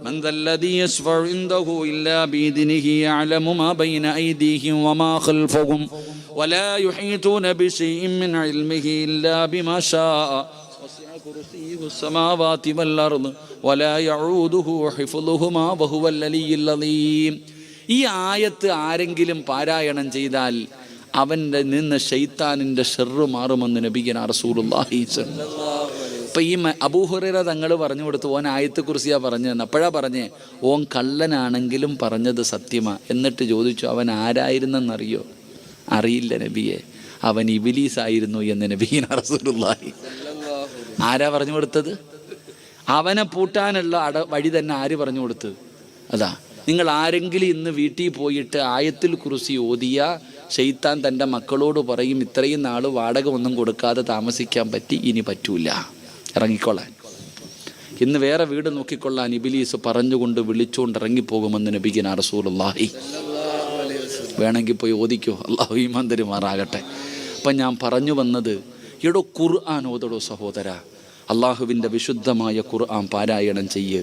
മൻ ദല്ലദീ യശ്ഫഉ ഇൻദഹു ഇല്ലാ ബിഇദ്നിഹി യഅലമു മാ ബൈന അയ്ദീഹിം വമാ ഖൽഫഹും വലാ യുഹീതൂന ബിശൈഇൻ മിൻ ഇൽമിഹി ഇല്ലാ ബിമാ ശാഅ കുർസിയ്യുഹു السماوات والأرض ولا يعوده حفظهما وهو العلي العظيم. ഈ ആയത്ത് ആരെങ്കിലും പാരായണം ചെയ്താൽ അവൻ്റെ നിന്ന് ശൈത്താനിൻ്റെ ഷർറ് മാറുമെന്ന് നബിഗിനാ റസൂലുള്ളാഹി സ്വല്ലല്ലാഹു അലൈഹി വസല്ലം. അപ്പം ഈ അബൂ ഹുറൈറ തങ്ങൾ പറഞ്ഞു കൊടുത്തു, ഓൻ ആയത്ത് കുർസിയാ പറഞ്ഞതെന്ന്. അപ്പോഴാ പറഞ്ഞേ, ഓൻ കള്ളനാണെങ്കിലും പറഞ്ഞത് സത്യമാ. എന്നിട്ട് ചോദിച്ചു, അവൻ ആരായിരുന്നെന്നറിയോ? അറിയില്ല നബിയെ, അവൻ ഇബ്ലീസ് ആയിരുന്നു എന്ന് നബിഗിനാ റസൂലുള്ളാഹി. ആരാ പറഞ്ഞു കൊടുത്തത്? അവനെ പൂട്ടാനുള്ള വഴി തന്നെ ആര് പറഞ്ഞു കൊടുത്തത്? അതാ, നിങ്ങൾ ആരെങ്കിലും ഇന്ന് വീട്ടിൽ പോയിട്ട് ആയത്തുൽ കുർസി ഓതിയ ശൈത്താൻ തൻ്റെ മക്കളോട് പറയും, ഇത്രയും നാൾ വാടക ഒന്നും കൊടുക്കാതെ താമസിക്കാൻ പറ്റി, ഇനി പറ്റൂല, ഇറങ്ങിക്കൊള്ളാൻ, ഇന്ന് വേറെ വീട് നോക്കിക്കൊള്ളാൻ ഇബ്ലീസ് പറഞ്ഞുകൊണ്ട് വിളിച്ചുകൊണ്ട് ഇറങ്ങിപ്പോകുമെന്ന് നബിഗിനാ റസൂലുള്ളാഹി. വേണമെങ്കിൽ പോയി ഓദിക്കോ, അല്ലാഹു ഈമാൻ തരുമാറാകട്ടെ. അപ്പം ഞാൻ പറഞ്ഞു വന്നത്, എടോ ഖുർആൻ ഓതടോ സഹോദര, അള്ളാഹുവിൻ്റെ വിശുദ്ധമായ ഖുർആൻ പാരായണം ചെയ്യ്.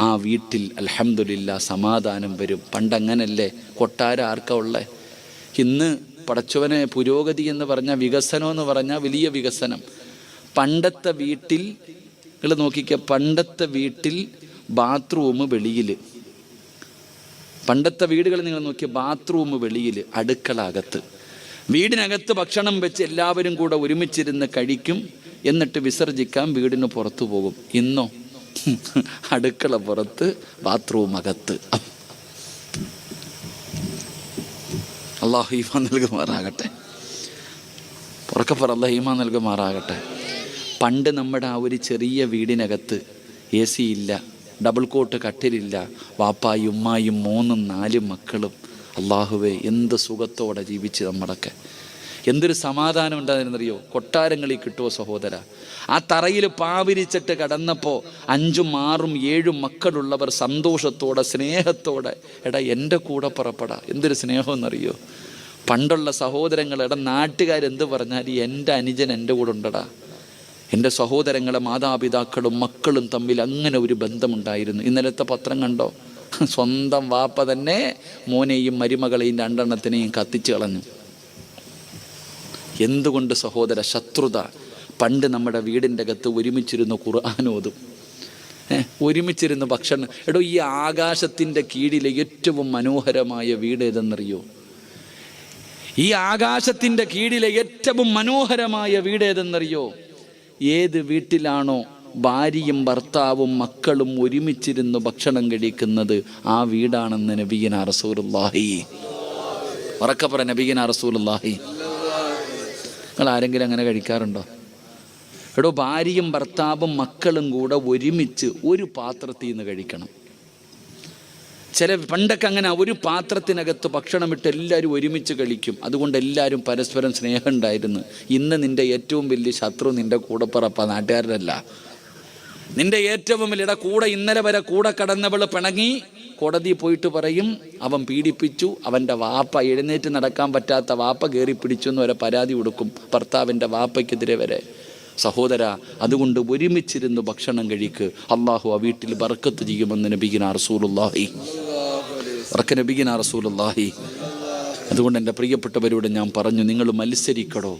ആ വീട്ടിൽ അൽഹംദുലില്ലാ സമാധാനം വരും. പണ്ടങ്ങനല്ലേ? കൊട്ടാരം ആർക്കാ ഉള്ളേ? ഇന്ന് പടച്ചവനെ പുരോഗതി എന്ന് പറഞ്ഞാൽ, വികസനം എന്ന് പറഞ്ഞാൽ വലിയ വികസനം. പണ്ടത്തെ വീട്ടിൽ നിങ്ങൾ നോക്കിക്കുക, പണ്ടത്തെ വീട്ടിൽ ബാത്റൂം വെളിയിൽ, പണ്ടത്തെ വീടുകൾ നിങ്ങൾ നോക്കിയ ബാത്റൂം വെളിയിൽ, അടുക്കള അകത്ത്. വീടിനകത്ത് ഭക്ഷണം വെച്ച് എല്ലാവരും കൂടെ ഒരുമിച്ചിരുന്ന് കഴിക്കും, എന്നിട്ട് വിസർജിക്കാൻ വീടിന് പുറത്തു പോകും. ഇന്നോ അടുക്കള പുറത്ത്, ബാത്റൂം അകത്ത്. അല്ലാഹു ഈമാൻ നൽകുമാറാകട്ടെ. പുറക്കപ്പുറം അല്ലാഹു ഈമാൻ നൽകുമാറാകട്ടെ. പണ്ട് നമ്മുടെ ആ ഒരു ചെറിയ വീടിനകത്ത് AC ഇല്ല, ഡബിൾ കോട്ട് കട്ടിലില്ല, വാപ്പായും ഉമ്മായും 3-4 മക്കളും. അള്ളാഹുവേ, എന്ത് സുഖത്തോടെ ജീവിച്ച് നമ്മളൊക്കെ, എന്തൊരു സമാധാനം ഉണ്ടായിരുന്നറിയോ? കൊട്ടാരങ്ങളിൽ കിട്ടുമോ സഹോദര? ആ തറയിൽ പാവിരിച്ചിട്ട് കിടന്നപ്പോൾ 5, 6, 7 മക്കളുള്ളവർ സന്തോഷത്തോടെ സ്നേഹത്തോടെ, എടാ എൻ്റെ കൂടെ പുറപ്പെടാ. എന്തൊരു സ്നേഹമെന്നറിയോ? പണ്ടുള്ള സഹോദരങ്ങൾ, എടാ നാട്ടുകാരെന്ത് പറഞ്ഞാൽ എൻ്റെ അനുജൻ എൻ്റെ കൂടെ ഉണ്ടടാ. എൻ്റെ സഹോദരങ്ങളെ മാതാപിതാക്കളും മക്കളും തമ്മിൽ അങ്ങനെ ഒരു ബന്ധമുണ്ടായിരുന്നു. ഇന്നലത്തെ പത്രം കണ്ടോ? സ്വന്തം വാപ്പ തന്നെ മോനെയും മരുമകളെയും 2 എണ്ണത്തിനെയും കത്തിച്ചു കളഞ്ഞു. എന്തുകൊണ്ട് സഹോദര? ശത്രുത. പണ്ട് നമ്മുടെ വീടിൻ്റെ അകത്ത് ഒരുമിച്ചിരുന്ന് ഖുർആൻ ഓതും, ഒരുമിച്ചിരുന്ന് ഭക്ഷണം. എടോ, ഈ ആകാശത്തിൻ്റെ കീഴിലെ ഏറ്റവും മനോഹരമായ വീട് ഏതെന്നറിയോ? ഈ ആകാശത്തിൻ്റെ കീഴിലെ ഏറ്റവും മനോഹരമായ വീട് ഏതെന്നറിയോ? ഏത് വീട്ടിലാണോ ഭാര്യയും ഭർത്താവും മക്കളും ഒരുമിച്ചിരുന്ന് ഭക്ഷണം കഴിക്കുന്നത്, ആ വീടാണെന്ന് നബിഗിനാ റസൂലുള്ളാഹി. ഉറക്കപ്പറ, നബിഗിനാ റസൂലുള്ളാഹി. നിങ്ങൾ ആരെങ്കിലും അങ്ങനെ കഴിക്കാറുണ്ടോ? എടോ, ഭാര്യയും ഭർത്താവും മക്കളും കൂടെ ഒരുമിച്ച് ഒരു പാത്രത്തിൽ നിന്ന് കഴിക്കണം. പണ്ടൊക്കെ അങ്ങനെ ഒരു പാത്രത്തിനകത്ത് ഭക്ഷണം ഇട്ട് എല്ലാവരും ഒരുമിച്ച് കഴിക്കും. അതുകൊണ്ട് എല്ലാവരും പരസ്പരം സ്നേഹം ഉണ്ടായിരുന്നു. ഇന്ന് നിൻ്റെ ഏറ്റവും വലിയ ശത്രു നിൻ്റെ കൂടപ്പിറപ്പ, നാട്ടുകാരല്ല. നിൻ്റെ ഏറ്റവും വലിയ കൂടെ ഇന്നലെ വരെ കൂടെ കടന്നവൾ പിണങ്ങി കോടതി പോയിട്ട് പറയും, അവൻ പീഡിപ്പിച്ചു, അവൻ്റെ വാപ്പ, എഴുന്നേറ്റ് നടക്കാൻ പറ്റാത്ത വാപ്പ കയറി പിടിച്ചു എന്ന് വരെ പരാതി കൊടുക്കും ഭർത്താവിൻ്റെ വാപ്പയ്ക്കെതിരെ വരെ. സഹോദര, അതുകൊണ്ട് ഒരുമിച്ചിരുന്ന് ഭക്ഷണം കഴിക്ക്. അള്ളാഹു ആ വീട്ടിൽ ബർക്കത്ത് ചെയ്യുമെന്ന് നബിഗിനാ റസൂലുള്ളാഹി. നബിഗിനാ റസൂലുള്ളാഹി. അതുകൊണ്ട് എൻ്റെ പ്രിയപ്പെട്ടവരോട് ഞാൻ പറഞ്ഞു, നിങ്ങൾ മത്സരിക്കടോ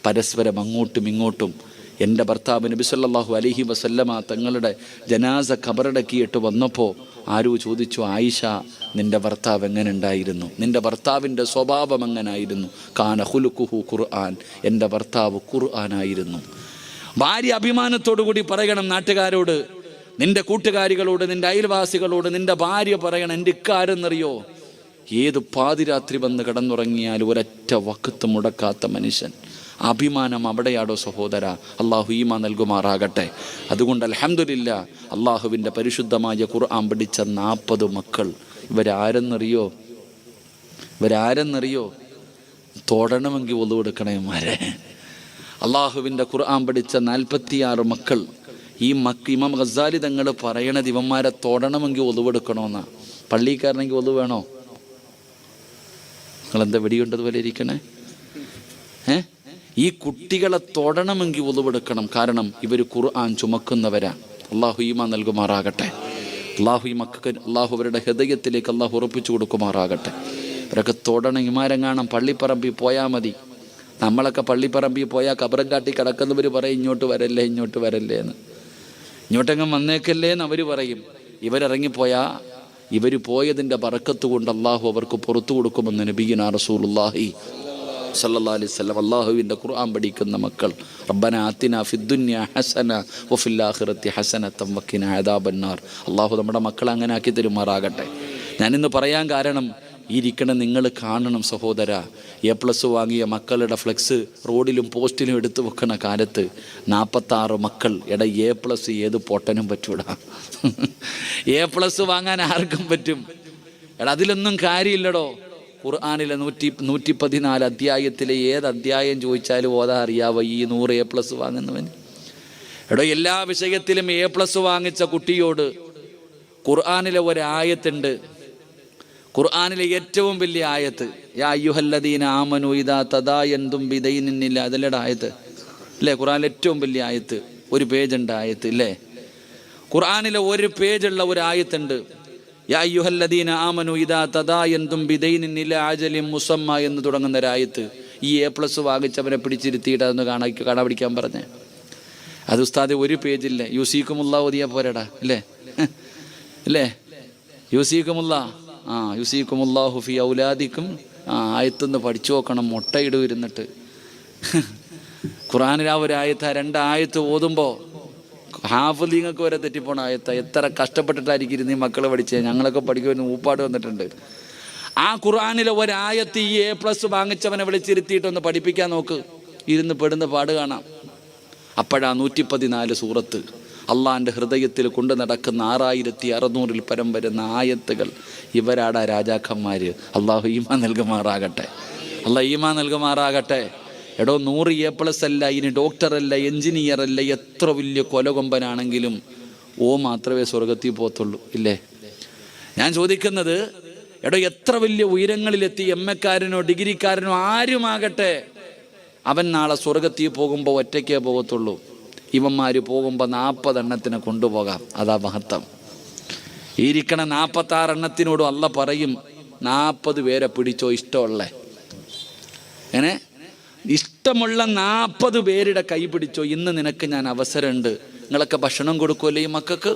പരസ്പരം അങ്ങോട്ടും ഇങ്ങോട്ടും. എൻ്റെ ഭർത്താവ് നബി സല്ലല്ലാഹു അലൈഹി വസല്ലമ തങ്ങളുടെ ജനാസ ഖബറടക്കിയിട്ട് വന്നപ്പോൾ ആരോ ചോദിച്ചു, ആയിഷ, നിൻ്റെ ഭർത്താവ് എങ്ങനെ ഉണ്ടായിരുന്നു? നിൻ്റെ ഭർത്താവിൻ്റെ സ്വഭാവം എങ്ങനായിരുന്നു? കാന ഖുലുഖുഹു ഖുർആൻ. എൻ്റെ ഭർത്താവ് ഖുർആനായിരുന്നു. ഭാര്യ അഭിമാനത്തോടു കൂടി പറയണം നാട്ടുകാരോട്, നിന്റെ കൂട്ടുകാരികളോട്, നിന്റെ അയൽവാസികളോട് നിന്റെ ഭാര്യ പറയണം, എൻ്റെ ഇക്കാരെന്നറിയോ, ഏത് പാതിരാത്രി വന്ന് കിടന്നുറങ്ങിയാൽ ഒരൊറ്റ വക്കത്ത് മുടക്കാത്ത മനുഷ്യൻ. അഭിമാനം അവിടെയാടോ സഹോദര. അള്ളാഹു ഈമാൻ നൽകുമാറാകട്ടെ. അതുകൊണ്ട് അൽഹംദുലില്ലാ, അള്ളാഹുവിൻ്റെ പരിശുദ്ധമായ ഖുർആൻ പഠിച്ച 40 മക്കൾ. ഇവരാരെന്നറിയോ? തൊടണമെങ്കിൽ ഒതു കൊടുക്കണേമാരെ. അള്ളാഹുവിൻ്റെ ഖുർആൻ പഠിച്ച 46 മക്കൾ. ഈ ഇമാം ഗസാലി തങ്ങൾ പറയണത് ഇവന്മാരെ തൊടണമെങ്കിൽ ഒതുവെടുക്കണമെന്നാ. പള്ളിക്കാരനെങ്കിൽ ഒതു വേണോ? നിങ്ങളെന്താ വെടിയുണ്ടതുപോലെ ഇരിക്കണേ? ഈ കുട്ടികളെ തൊടണമെങ്കിൽ ഒതുവെടുക്കണം. കാരണം ഇവർ ഖുർആൻ ചുമക്കുന്നവരാ. അള്ളാഹു ഈമാൻ നൽകുമാറാകട്ടെ. അള്ളാഹു അവരുടെ ഹൃദയത്തിലേക്ക് അള്ളാഹു ഉറപ്പിച്ചു കൊടുക്കുമാറാകട്ടെ. ഇവരൊക്കെ തൊടണം. ഇമാരെങ്ങാണം പള്ളിപ്പറമ്പിൽ പോയാൽ മതി. നമ്മളൊക്കെ പള്ളിപ്പറമ്പിൽ പോയാൽ കബറം കാട്ടി കിടക്കുന്നവർ പറയും, ഇങ്ങോട്ട് വരല്ലേ എന്ന്. ഇങ്ങോട്ടെങ്ങും വന്നേക്കല്ലേ എന്ന് അവർ പറയും. ഇവരിറങ്ങിപ്പോയാൽ ഇവർ പോയതിൻ്റെ ബറക്കത്ത് കൊണ്ട് അള്ളാഹു അവർക്ക് പുറത്തു കൊടുക്കുമെന്ന് നബിയുനാ റസൂലുള്ളാഹി സല്ലല്ലാഹു അലൈഹി വസല്ലം. അള്ളാഹുവിൻ്റെ ഖുർആൻ പഠിക്കുന്ന മക്കൾ. റബ്ബനാ ആതിനാ ഫിദ്ദുനിയ ഹസന വഫിൽ ആഖിറതി ഹസനതൻ വഖിനാ അദാബന്നാർ. അള്ളാഹു നമ്മുടെ മക്കളെ അങ്ങനെ ആക്കി തരുമാറാകട്ടെ. ഞാനിന്ന് പറയാൻ കാരണം, ഈ ഇരിക്കണ നിങ്ങൾ കാണണം സഹോദര. A+ വാങ്ങിയ മക്കളുടെ ഫ്ലെക്സ് റോഡിലും പോസ്റ്റിലും എടുത്തു വെക്കണ കാലത്ത് 46 മക്കൾ. A+ ഏത് പൊട്ടനും പറ്റൂടാ. A+ വാങ്ങാൻ ആർക്കും പറ്റും. അതിലൊന്നും കാര്യമില്ലടോ. ഖുർആനിലെ 114 അധ്യായത്തിലെ ഏത് അധ്യായം ചോദിച്ചാലും ഓതാ അറിയാവോ ഈ 100 A+ വാങ്ങുന്നവൻ? എല്ലാ വിഷയത്തിലും A+ വാങ്ങിച്ച കുട്ടിയോട് ഖുർആനിലെ ഒരായത്തുണ്ട്. ഖുർആനിലെ ഏറ്റവും വലിയ ആയത്ത്, യാ അയ്യുഹല്ലദീന ആമനു ഇദാ തദായൻതും ബിദൈനിൻ ഇല്ല. അതല്ലട ആയത്ത് അല്ലേ? ഖുർആനിലെ ഏറ്റവും വലിയ ആയത്ത്. ഒരു പേജുണ്ട് ആയത്ത് ഇല്ലേ? ഖുർആനിലെ ഒരു പേജുള്ള ഒരു ആയത്തുണ്ട്. യാ അയ്യുഹല്ലദീന ആമനു ഇദാ തദായൻതും ബിദൈനിൻ ഇല അജലിൻ മുസമ്മ എന്ന് തുടങ്ങുന്ന ഒരായത്ത്. ഈ A+ വാങ്ങിച്ചവനെ പിടിച്ചിരുത്തിയിട്ട് അതൊന്ന് കാണാ പിടിക്കാൻ പറഞ്ഞേ. അത് ഉസ്താദ് ഒരു പേജില്ല. യൂസീക്കുമുല്ലാഹ് ഓതിയാ പോരടാ ഇല്ലേ? യൂസീക്കുമുല്ലാ യൂസീക്കുമുല്ലാഹു ഫി ഔലാദിക്കും. ആയത്തൊന്ന് പഠിച്ചു നോക്കണം. മുട്ടയിടും ഇരുന്നിട്ട്. ഖുർആനിൽ ആ ഒരു ആയത്ത്, 2 ആയത്ത് ഓതുമ്പോൾ ഹാഫിളിങ്ങൾക്ക് വരെ തെറ്റിപ്പോണ ആയത്ത. എത്ര കഷ്ടപ്പെട്ടിട്ടായിരിക്കും ഇരുന്ന് ഈ മക്കൾ പഠിച്ചേ. ഞങ്ങളൊക്കെ പഠിക്കുമെന്ന് ഊപ്പാട് വന്നിട്ടുണ്ട്. ആ ഖുർആനിലെ ഒരായത്ത് ഈ A+ വാങ്ങിച്ചവനെ വിളിച്ചിരുത്തിയിട്ടൊന്ന് പഠിപ്പിക്കാൻ നോക്ക്. ഇരുന്ന് പെടുന്ന പാട് കാണാം. അപ്പോഴാ 114 സൂറത്ത് അള്ളാൻ്റെ ഹൃദയത്തിൽ കൊണ്ടു നടക്കുന്ന 6600 പരം വരുന്ന ആയത്തുകൾ. ഇവരാടാ രാജാക്കന്മാർ. അള്ളാഹു ഈമാൻ നൽകുമാറാകട്ടെ. അള്ളാഹ് ഈമാൻ നൽകുമാറാകട്ടെ. 100 A+ അല്ല, ഇനി ഡോക്ടറല്ല, എൻജിനീയർ അല്ല, എത്ര വലിയ കൊലകൊമ്പനാണെങ്കിലും മാത്രമേ സ്വർഗത്തിൽ പോകത്തുള്ളൂ ഇല്ലേ? ഞാൻ ചോദിക്കുന്നത്, എത്ര വലിയ ഉയരങ്ങളിലെത്തി MA-ക്കാരനോ ഡിഗ്രിക്കാരനോ ആരുമാകട്ടെ, അവൻ നാളെ സ്വർഗത്തിൽ പോകുമ്പോൾ ഒറ്റയ്ക്കേ പോകത്തുള്ളൂ. ഇവന്മാർ പോകുമ്പോൾ 40 എണ്ണത്തിനെ കൊണ്ടുപോകാം. അതാ മഹത്വം. ഇരിക്കണ 46 എണ്ണത്തിനോടും അല്ല പറയും, 40 പേരെ പിടിച്ചോ ഇഷ്ടമുള്ള. ഇഷ്ടമുള്ള 40 പേരുടെ കൈ പിടിച്ചോ. ഇന്ന് നിനക്ക് ഞാൻ അവസരമുണ്ട്. നിങ്ങളൊക്കെ ഭക്ഷണം കൊടുക്കുമല്ലോ ഈ മക്കൾക്ക്?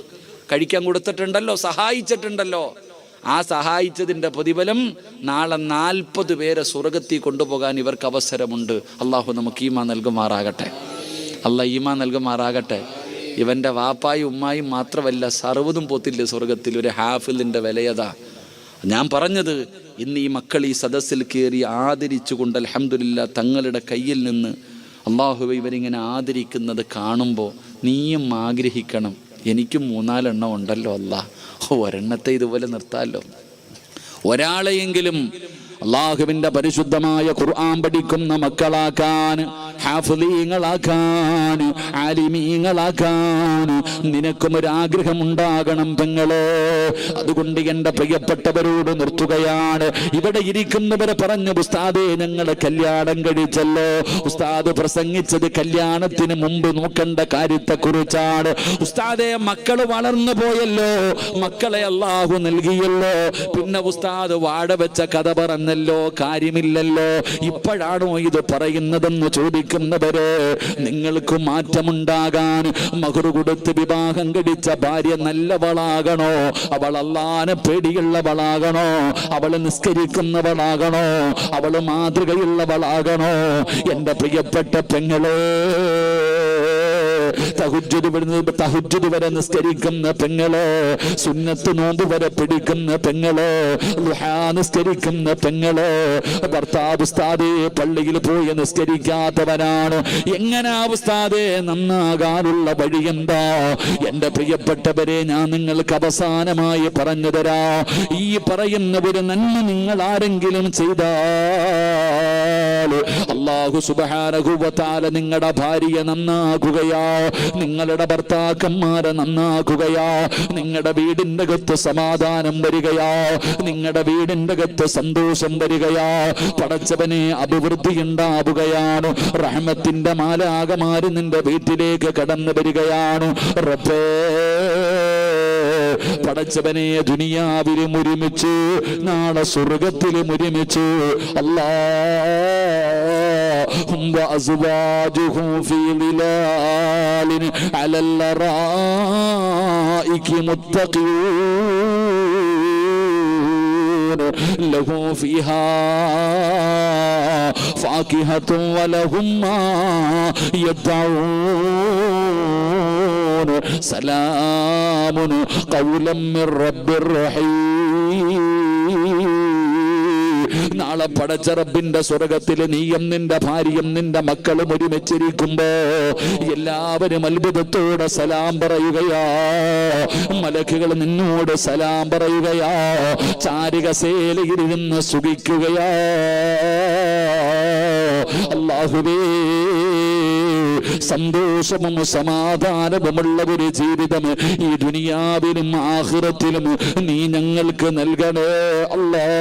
കഴിക്കാൻ കൊടുത്തിട്ടുണ്ടല്ലോ, സഹായിച്ചിട്ടുണ്ടല്ലോ. ആ സഹായിച്ചതിൻ്റെ പ്രതിഫലം നാളെ 40 പേരെ സ്വർഗത്തിൽ കൊണ്ടുപോകാൻ ഇവർക്ക് അവസരമുണ്ട്. അള്ളാഹു നമുക്ക് ഈമാൻ നൽകുമാറാകട്ടെ. അള്ളാഹ് ഈമാൻ നൽകുമാറാകട്ടെ. ഇവൻ്റെ വാപ്പായും ഉമ്മായും മാത്രമല്ല, സർവ്വതും പോത്തില്ല സ്വർഗത്തിൽ. ഒരു ഹാഫിലിൻ്റെ വിലയതാ. ഞാൻ പറഞ്ഞത്, ഇന്ന് ഈ മക്കൾ ഈ സദസ്സിൽ കയറി ആദരിച്ചുകൊണ്ട് അൽഹംദുലില്ലാ തങ്ങളുടെ കയ്യിൽ നിന്ന് അള്ളാഹുവേ ഇവരിങ്ങനെ ആദരിക്കുന്നത് കാണുമ്പോൾ നീയും ആഗ്രഹിക്കണം, എനിക്കും 3-4 എണ്ണം ഉണ്ടല്ലോ അല്ലാഹ്, ഒരെണ്ണത്തെ ഇതുപോലെ നിർത്താമല്ലോ. ഒരാളെയെങ്കിലും അള്ളാഹുവിൻ്റെ പരിശുദ്ധമായ ഖുർആൻ പഠിക്കുന്ന മക്കളാക്കാൻ, ഹാഫിളീങ്ങളാക്കാൻ, ആലിമീങ്ങളാക്കാൻ നിനക്കും ഒരാഗ്രഹമുണ്ടാകണം പെങ്ങളെ. അതുകൊണ്ട് എൻ്റെ പ്രിയപ്പെട്ടവരോട് നിർത്തുകയാണ്. ഇവിടെ ഇരിക്കുന്നവരെ പറഞ്ഞു, ഉസ്താദേ ഞങ്ങളെ കല്യാണം കഴിച്ചല്ലോ. ഉസ്താദ് പ്രസംഗിച്ചത് കല്യാണത്തിന് മുമ്പ് നോക്കേണ്ട കാര്യത്തെക്കുറിച്ചാണ്. ഉസ്താദേ മക്കൾ വളർന്നു പോയല്ലോ, മക്കളെ അള്ളാഹു നൽകിയല്ലോ, പിന്നെ ഉസ്താദ് വാട വെച്ച കഥ പറഞ്ഞല്ലോ, കാര്യമില്ലല്ലോ, ഇപ്പോഴാണോ ഇത് പറയുന്നതെന്ന് ചോദിക്കുന്നവരെ, നിങ്ങൾക്ക് മാറ്റമുണ്ടാകാൻ മഹർ കൊടുത്ത് വിവാഹം കഴിച്ച ഭാര്യ നല്ലവളാകണോ? അവൾ അല്ലാഹുവിനെ പേടിയുള്ളവളാകണോ? അവൾ നിസ്കരിക്കുന്നവളാകണോ? അവൾ മാതൃകയുള്ളവളാകണോ? എൻ്റെ പ്രിയപ്പെട്ട പെങ്ങളെ, തഹജ്ജുദ് വരെ നിസ്കരിക്കുന്ന പെങ്ങള്, സുന്നത്ത് നോമ്പ് വരെ പിടിക്കുന്ന പെങ്ങള്, ദുഹാ നിസ്കരിക്കുന്ന പെങ്ങള്, ഭർത്താവ് ഉസ്താദേ പള്ളിയിൽ പോയി നിസ്കരിക്കാത്തവനാണ്, എങ്ങനെ ഉസ്താദേ നന്നാകാനുള്ള വഴി എന്താ? എന്റെ പ്രിയപ്പെട്ടവരെ, ഞാൻ നിങ്ങൾക്ക് അവസാനമായി പറഞ്ഞു തരാ. ഈ പറയുന്ന ഒരു നന്മ നിങ്ങൾ ആരെങ്കിലും ചെയ്താൽ അല്ലാഹു സുബ്ഹാനഹു വ തആല നിങ്ങളുടെ ഭാര്യയെ നന്നാക്കുകയാ, നിങ്ങളുടെ ഭർത്താക്കന്മാരെ നന്നാക്കുകയാ, നിങ്ങളുടെ വീടിന്റെ അകത്ത് സമാധാനം വരികയാ, നിങ്ങളുടെ വീടിന്റെ അകത്ത് സന്തോഷം വരികയാ, പടച്ചവനെ അഭിവൃദ്ധി ഉണ്ടാവുകയാണ്, റഹ്മത്തിന്റെ മാലാകമാര് നിന്റെ വീട്ടിലേക്ക് കടന്നു വരികയാണ്. റബ്ബേ പടച്ചവനെ, ദുനിയാവിലും ഒരുമിച്ച് നാളെ സ്വർഗത്തിലും ഒരുമിച്ച്. അല്ലാഹും വഅസ്വാജുഹും ഫീ ളിലാലിൻ അലൽ അറായികി മുത്തഖീൻ ലഹു ഫീഹാ ഫാകിഹത്തുൻ വലഹും മാ യദ്ഊൻ സലാമുൻ ഖൗലൻ മിർ റബ്ബിർ റഹീം. നാളെ പടച്ച റബ്ബിന്റെ സ്വർഗത്തിൽ നീയും നിന്റെ ഭാര്യയും നിന്റെ മക്കളും ഒരുമിച്ചിരിക്കുമ്പോ എല്ലാവരും അത്ഭുതത്തോടെ സലാം പറയുകയാ, മലക്കുകൾ നിന്നോട് സലാം പറയുകയാ, ചാരികസേലയിരുന്ന് സുഖിക്കുകയാ. അല്ലാഹുവേ, സന്തോഷവും സമാധാനവുമുള്ള ഒരു ജീവിതം ഈ ദുനിയാവിലും ആഖിറത്തിലും നീ ഞങ്ങൾക്ക് നൽകണേ അല്ലാഹ്.